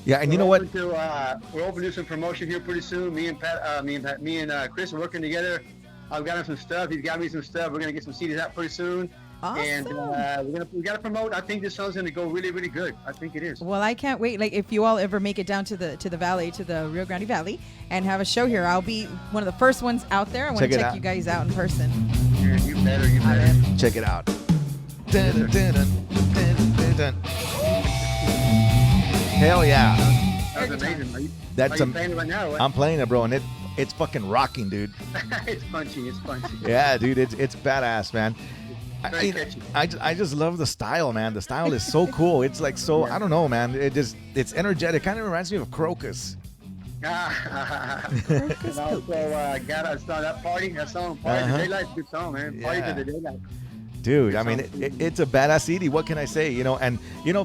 Yeah, and you know what? We're open to some promotion here pretty soon. Me and Chris are working together. I've got him some stuff. He's got me some stuff. We're gonna get some CDs out pretty soon. Awesome. And we gotta promote. I think this song's gonna go really, really good. I think it is. Well, I can't wait. Like, if you all ever make it down to the valley, to the Rio Grande Valley, and have a show here, I'll be one of the first ones out there. I want to check you guys out in person. Yeah, you better. Check it out. Hell yeah. That was amazing. Are you playing it right now? What? I'm playing it, bro, and it's fucking rocking, dude. It's punchy. Yeah, dude, it's badass, man. I just love the style, man. The style is so cool. It's like I don't know, man. It's energetic. Kind of reminds me of Crocus. And also, that party, that song, Party to Daylight, good song, man. Party to the Daylight. Dude, I mean, it's a badass CD. What can I say? And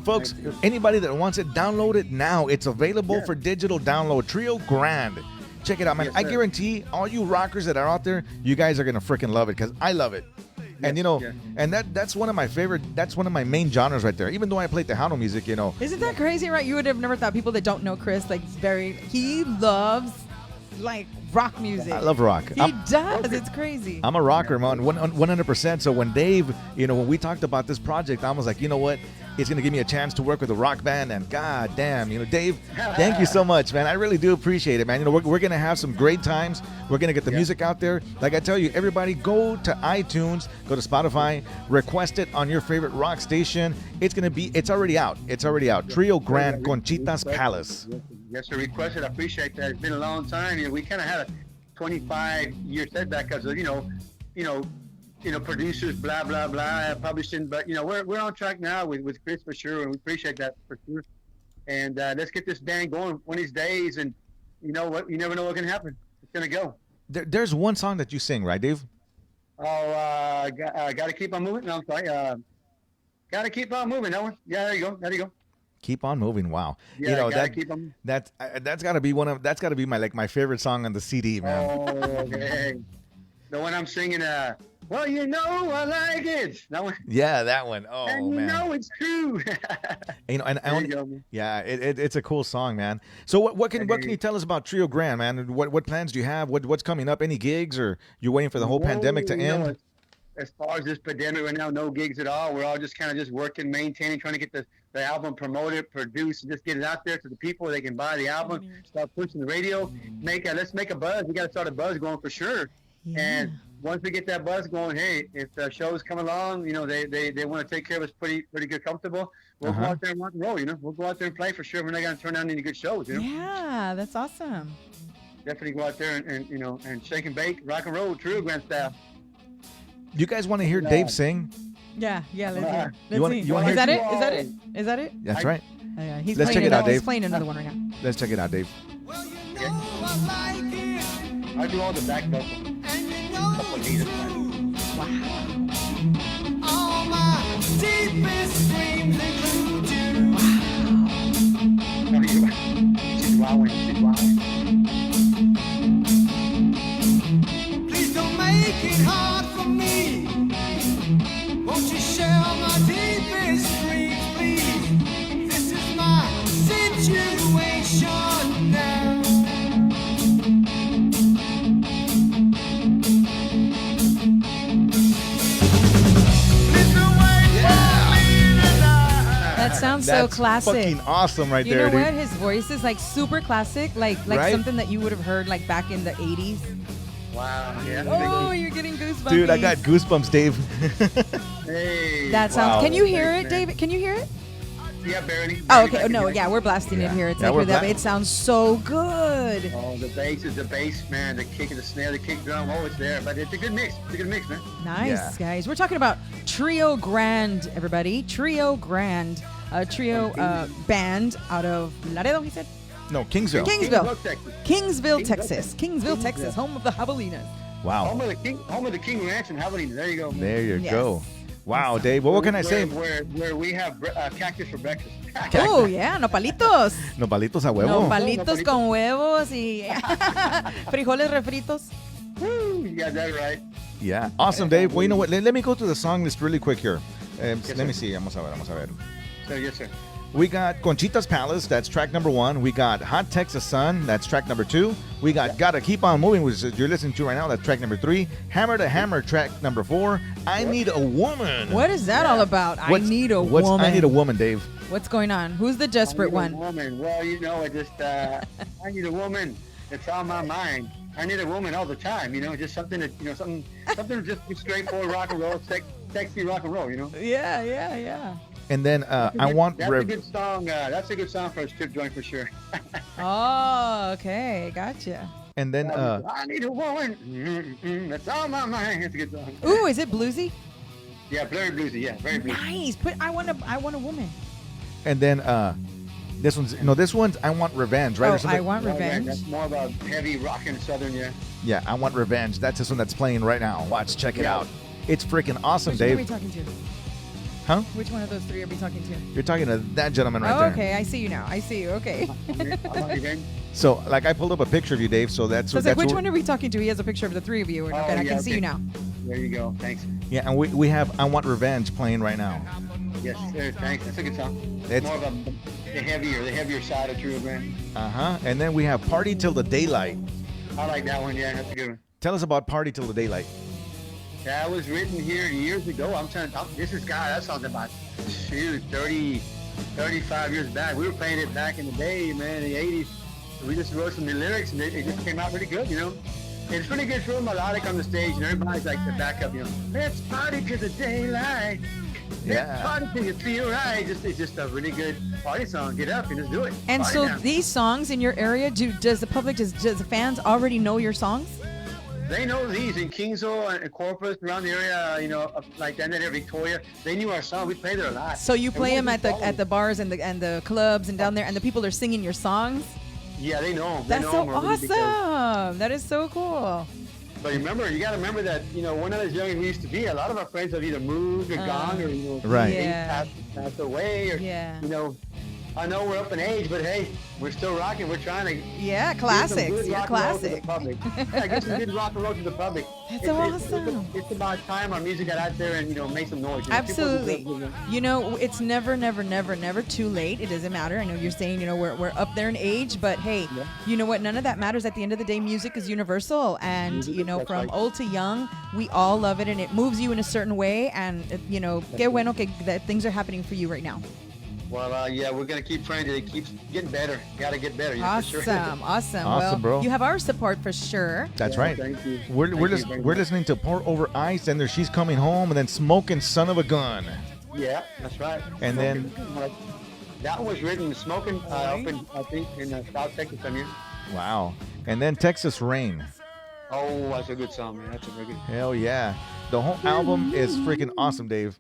folks, anybody that wants it, download it now. It's available for digital download. Trio Grand. Check it out, man. Yes, I guarantee all you rockers that are out there, you guys are gonna freaking love it because I love it. And and that's one of my favorite. That's one of my main genres right there. Even though I play Tejano music, Isn't that crazy, right? You would have never thought. People that don't know Chris, he loves like rock music. I love rock. He does. It's crazy. I'm a rocker, man. 100%. So when Dave, when we talked about this project, I was like, you know what? It's going to give me a chance to work with a rock band. And god damn, Dave, thank you so much, man. I really do appreciate it, man. We're going to have some great times. We're going to get the music out there. Like I tell you, everybody go to iTunes, go to Spotify, request it on your favorite rock station. It's already out. It's already out. Trio Grand, Conchita's Palace. Yes, sir. Requested. I appreciate that. It's been a long time. We kind of had a 25-year setback because of producers, blah blah blah, publishing. But we're on track now with Chris for sure, and we appreciate that for sure. And let's get this band going one of these days. And you know what? You never know what can happen. It's gonna go. There's one song that you sing, right, Dave? Gotta keep on moving. No, I'm sorry. Gotta keep on moving. That one. Yeah, there you go. Keep on moving. Wow. Yeah, that's gotta be my favorite song on the CD, man. Oh, okay. The one I'm singing. Well, I like it. That one. Yeah, that one. Oh, and man. It's true. It's a cool song, man. So what can you tell us about Trio Grand, man? What plans do you have? What's coming up? Any gigs, or you're waiting for the whole pandemic to end? As far as this pandemic right now, no gigs at all. We're all just kind of just working, maintaining, trying to get the album promoted, produced, and just get it out there to the people. They can buy the album, start pushing the radio, let's make a buzz. We got to start a buzz going for sure. Yeah. And once we get that buzz going, hey, if the shows come along, they want to take care of us pretty good, comfortable. We'll go out there and rock and roll. We'll go out there and play for sure. We're not going to turn down any good shows. Yeah, that's awesome. Definitely go out there and shake and bake, rock and roll, Trio Grand style. You guys want to hear Dave sing? Yeah. Let's hear. Is that it? Is that it? That's right. Yeah, let's check it out, Dave. He's playing another one right now. Let's check it out, Dave. I do all the back vocals. Wow. All my deepest dreams include you. Wow. She's wowing. Please don't make it hard for me. Won't you share my deepest dreams, please? This is my situation now. That sounds so classic. Fucking awesome right you there, know dude. what? His voice is like super classic, like Right? something that you would have heard like back in the 80s. Wow, yeah. Oh, you're getting goosebumps. Dude, I got goosebumps, Dave. Hey. That sounds. Wow. Can you hear it, David? Can you hear it? Yeah, barely. Oh, okay. Oh, no, yeah, we're blasting Yeah. it here. It's Yeah, like we're that. bla- It sounds so good. Oh, the bass is the bass, man. The kick of the snare, the kick drum, it's there. But it's a good mix. It's a good mix, man. Nice, Yeah. guys. We're talking about Trio Grand, everybody. Trio Grand, a trio band out of Laredo, he said? No, Kingsville. Kingsville, Texas. Kingsville, Kingsville, Texas. Kingsville, Texas, home of the Javelinas. Wow. Home of the King Ranch in Javelina. There you go, man. There you Yes. go. Wow, Dave. Well, what can I say? Where we have cactus for breakfast. Oh, yeah, nopalitos. Nopalitos a huevo. Nopalitos con huevos y frijoles refritos. Woo, you got that right. Yeah. Awesome, Dave. Well, you know what? Let me go to the song list really quick here. Let sir. me see. Vamos a ver. So, yes, sir. We got Conchita's Palace, that's track number 1. We got Hot Texas Sun, that's track number 2. We got Gotta Keep On Moving, which you're listening to right now, that's track number 3. Hammer to Hammer, track number 4. I Need a Woman. What is that all about? I need a woman. I Need a Woman, Dave? What's going on? Who's the desperate one? Woman. Well, I need a woman that's on my mind. I need a woman all the time, just something that, something just straightforward rock and roll, sexy rock and roll, Yeah. And then That's a good song. That's a good song for a strip joint for sure. Oh, okay. Gotcha. And then I need a woman. That's on my mind. That's a good song. Ooh, is it bluesy? Yeah, very bluesy. Yeah, very bluesy. Nice. I want a woman. and then this one's I Want Revenge, right? Oh, Or something? I Want Revenge. That's more of a heavy rockin' southern, yeah. Yeah, I Want Revenge. That's this one that's playing right now. Watch, check it out. It's freaking awesome, Which one are we Dave. talking to? Huh? Which one of those three are we talking to? You're talking to that gentleman right Oh, there. okay. I see you now. I see you. Okay. I want revenge. So, like, I pulled up a picture of you, Dave. So that's So it's like, which what- one are we talking to? He has a picture of the three of you. And Oh, okay, I yeah, can see you okay. now. There you go. Thanks. Yeah, and we have I Want Revenge playing right now. Yes, sir. Thanks. That's a good song. It's- more of the heavier side of True Grand. And then we have Party Till the Daylight. I like that one. Yeah, that's a good one. Tell us about Party Till the Daylight. That was written here years ago. That song's about shoot, 35 years back. We were playing it back in the day, man, in the 80s. We just wrote some new lyrics, and it just came out really good, you know. It's really good for melodic on the stage, and everybody's like the backup, you know. Let's party to the daylight. Let's party till you feel right. It's just a really good party song. Get up and just do it. And party so now. these songs in your area, does the public, does the fans already know your songs? They know these in Kingsville and Corpus, around the area, you know, like that area, Victoria. They knew our song. We played there a lot. So you play them at the bars and the clubs and down there, and the people are singing your songs? Yeah, they know 'em. They That's know so 'em already because- awesome. That is so cool. But remember, you got to remember that, you know, we're not as young as we used to be. A lot of our friends have either moved or gone or, you know, Right. Yeah. passed away or, Yeah. you know, I know we're up in age, but hey, we're still rocking. We're trying to Yeah, give some classics. good You're rock and roll to the classic. public. Yeah, get some good rock and roll to the public. That's so awesome. It's about time our music got out there and, you know, make some noise. You know, people Absolutely. deserve, You know, it's never too late. It doesn't matter. I know you're saying, you know, we're up there in age, but hey, Yeah. you know what? None of that matters. At the end of the day, music is universal. And, Music, you know, that's from right. old to young, we all love it and it moves you in a certain way. And, you know, qué bueno que that things are happening for you right now. Well, yeah, we're going to keep praying that it keeps getting better. Got to get better. Yeah, for sure. Awesome. Awesome, Well, bro. you have our support for sure. That's Yeah, right. thank you. We're Thank you very we're much. listening to Pour Over Ice, and there she's coming home, and then Smoking Son of a Gun. Yeah, that's right. And then- that was written smoking up in, I think, in South Texas. I mean, Wow. And then Texas Rain. oh, that's a good song, man. That's a very good. Hell yeah. The whole album is freaking awesome, Dave.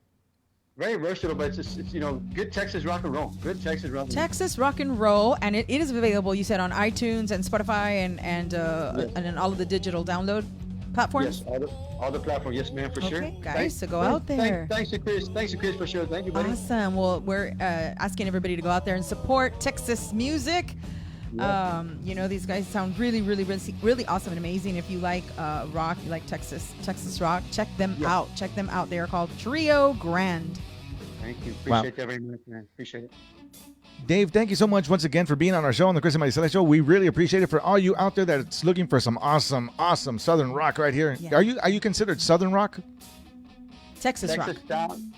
Very versatile, but it's you know, good Texas rock and roll. Good Texas rock and roll. Texas rock and roll, and it is available. You said on iTunes and Spotify and then all of the digital download platforms. Yes, all the platforms. Yes, ma'am, for sure. Okay, guys, so go out there. Thanks to Chris. Thanks to Chris for sure. Thank you, buddy. Awesome. Well, we're asking everybody to go out there and support Texas music. Yeah. You know, these guys sound really, really, really, really awesome and amazing. If you like rock, you like Texas rock, check them Yeah. out. Check them out. They are called Trio Grand. Thank you. Wow. Appreciate that very much, man. Appreciate it. Dave, thank you so much once again for being on our show, on the Chris and Marisela Show. We really appreciate it. For all you out there that's looking for some awesome Southern rock right here. Yeah. Are you considered Southern rock? Texas rock.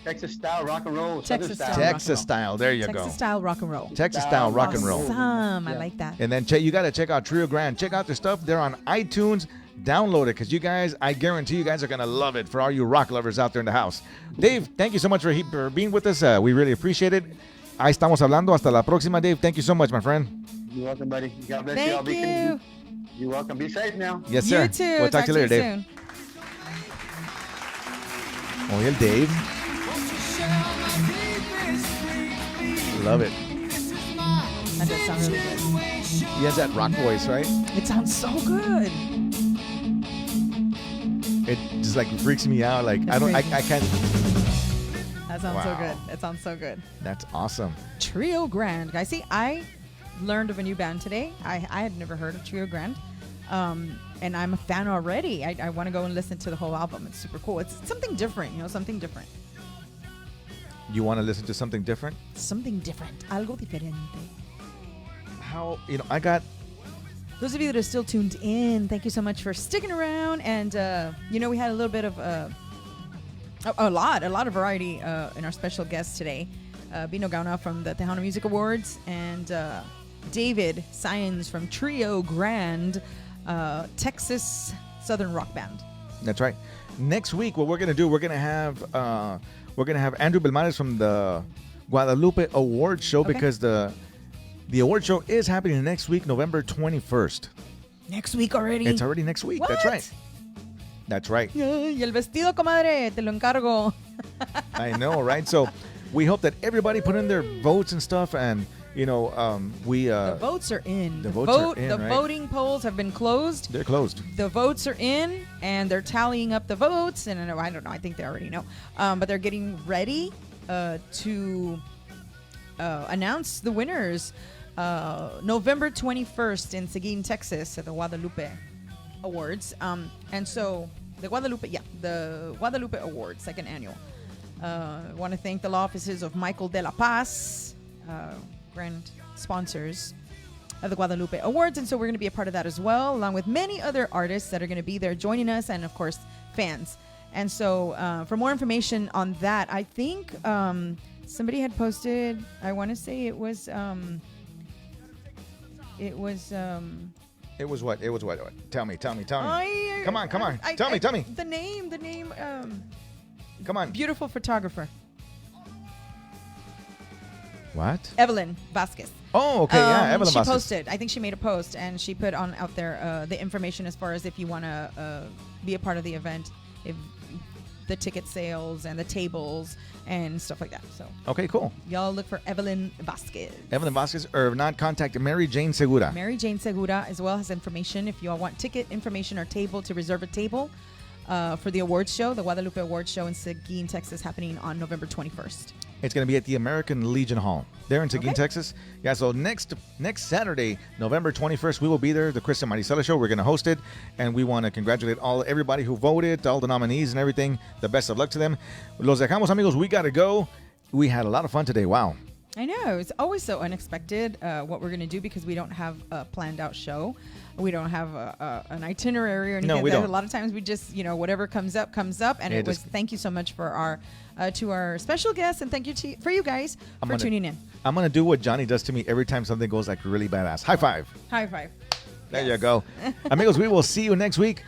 Texas style rock and roll. Texas Southern style. style. rock and Texas roll. style. There you Texas go. style rock and roll. Texas style rock and roll. Awesome. I Yeah. like that. And then you got to check out Trio Grand. Check out their stuff. They're on iTunes. Download it because you guys, I guarantee you guys are going to love it for all you rock lovers out there in the house. Dave, thank you so much for being with us. We really appreciate it. Ahí estamos hablando. Hasta la próxima, Dave. Thank you so much, my friend. You're welcome, buddy. God bless you. I'll Thank be you. You're welcome. Be safe now. Yes, sir. You too. We'll talk to you later, Dave. soon. Oye, el Dave. Love it. That does sound really good. He has that rock voice, right? It sounds so good. It just like freaks me out. Like That's I crazy. can't. That sounds so Wow. good. That sounds so good. That's awesome. Trio Grand. Guys, see, I learned of a new band today. I had never heard of Trio Grand. And I'm a fan already. I want to go and listen to the whole album. It's super cool. It's something different, you know, something different. You want to listen to something different? Something different. Algo diferente. How I got. Those of you that are still tuned in, thank you so much for sticking around. And, we had a little bit of a lot of variety in our special guest today. Bino Gauna from the Tejano Music Awards and David Science from Trio Grand, Texas Southern rock band. That's right. Next week, what we're gonna do, we're gonna have Andrew Belmares from the Guadalupe Award Show Okay. because the award show is happening next week, November 21st. Next week already. It's already next week. That's What? right. That's right. Ay, y el vestido, comadre, te lo encargo. I know, right? So we hope that everybody put in their votes and stuff, and we The votes are in. the votes are in, The right? voting polls have been closed. they're closed. The votes are in, and they're tallying up the votes. And I don't know. I think they already know. But they're getting ready to announce the winners November 21st in Seguin, Texas, at the Guadalupe Awards. And so the Guadalupe Awards, second annual. I want to thank the law offices of Michael de la Paz, grand sponsors of the Guadalupe Awards, and so we're going to be a part of that as well, along with many other artists that are going to be there joining us, and of course fans. And so for more information on that, I think Somebody had posted, I want to say it was It was what? It was what? Tell me. Come on. I- Tell me. The name Come on. beautiful photographer. What? Evelyn Vasquez. Oh, okay. Yeah, Evelyn she Vasquez. posted. I think she made a post and she put on out there the information as far as if you want to be a part of the event, if the ticket sales and the tables and stuff like that. So Okay, cool. y'all look for Evelyn Vasquez. Evelyn Vasquez, or if not, contact Mary Jane Segura. Mary Jane Segura as well has information if you all want ticket information or table to reserve a table for the awards show, the Guadalupe Awards Show in Seguin, Texas, happening on November 21st. It's going to be at the American Legion Hall there in Seguin, Texas. Yeah, so next Saturday, November 21st, we will be there, the Chris and Marisela Show. We're going to host it, and we want to congratulate everybody who voted, all the nominees and everything. The best of luck to them. Los dejamos, amigos. We got to go. We had a lot of fun today. Wow. I know. It's always so unexpected what we're going to do because we don't have a planned out show. We don't have an itinerary or anything. No, we don't. A lot of times we just, whatever comes up. And it was thank you so much for our to our special guests, and thank you for you guys for tuning in. I'm going to do what Johnny does to me every time something goes like really badass. High five. High five. There you go. Amigos, we will see you next week.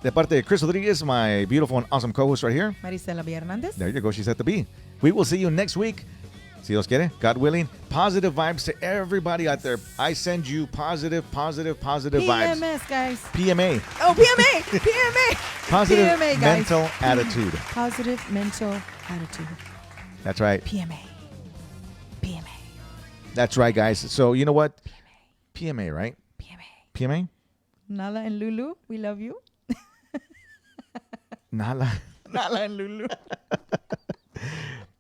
De parte de Chris Rodriguez, my beautiful and awesome co-host right here. Marisela B. Hernandez. There you go. She's at the B. We will see you next week. Si Dios quiere, God willing. Positive vibes to everybody out there. I send you positive vibes. PMS, guys. PMA. Oh, PMA. PMA. Positive PMA, guys. mental attitude. Positive mental attitude. That's right. PMA. That's right, guys. So, you know what? PMA, right? PMA? Nala and Lulu, we love you. Nala. Nala and Lulu.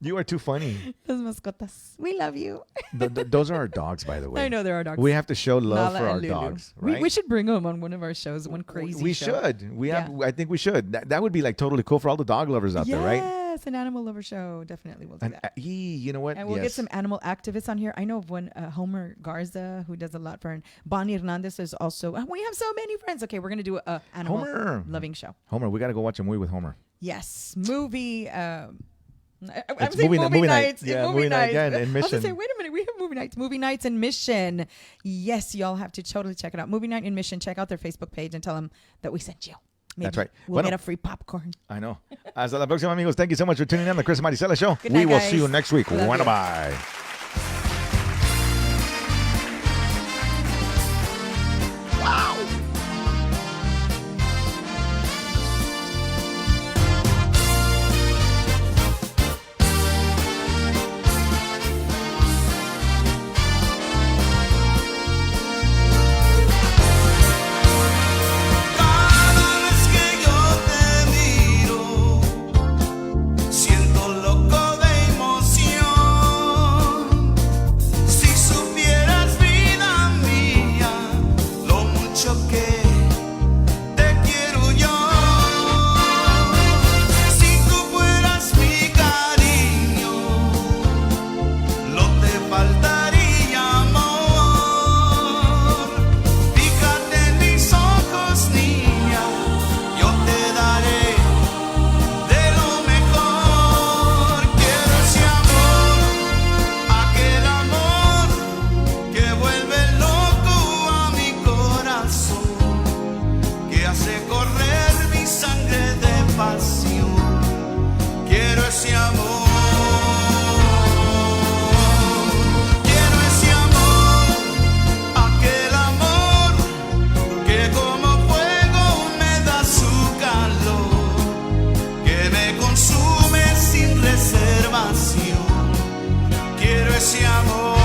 You are too funny. Los mascotas. We love you. Those are our dogs, by the way. I know there are dogs. We have to show love Nala for and our Lulu. dogs, right? We should bring them on one of our shows, one crazy We show. should. I think we should. That would be like totally cool for all the dog lovers out there, right? Yes, an animal lover show. Definitely we'll do that. You know what? And we'll get some animal activists on here. I know of one, Homer Garza, who does a lot for Bonnie Hernandez is also. We have so many friends. Okay, we're going to do a animal loving show. Homer, we got to go watch a movie with Homer. Yes, movie. It's saying movie nights. Yeah, movie nights. Yeah, in Mission. I was going to say, wait a minute, we have movie nights. Movie nights in Mission. Yes, y'all have to totally check it out. Movie night in Mission. Check out their Facebook page and tell them that we sent you. Maybe That's right. We'll get a free popcorn. I know. Hasta la próxima, amigos. Thank you so much for tuning in to the Chris and Marisela Show. Good night, we will guys. see you next week. Love you. Bye. Cada vez que yo te miro, siento loco de emoción. Si supieras, vida mía, lo mucho que te quiero yo. Si tú fueras mi cariño, no te faltaría amor. Fíjate en mis ojos, niña, yo te daré de lo mejor. Quiero ese amor, aquel amor que vuelve loco a mi corazón, que hace correr mi sangre de pasión. Quiero ese amor. Quiero ese amor, aquel amor que como fuego me da su calor, que me consume sin reservación. Quiero ese amor.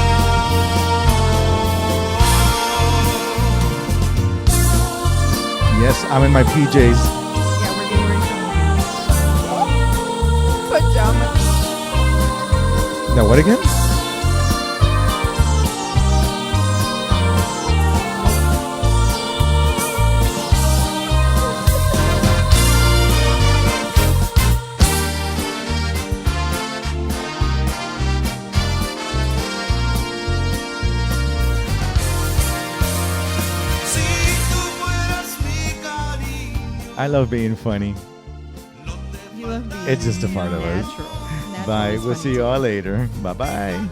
Yes, I'm in my PJs. Yeah, we're getting ready for pajamas. Now, what again? Si tú fueras mi cariño, I love being funny. You love being It's just a part of us. natural. Bye. We'll see you all later. Bye-bye.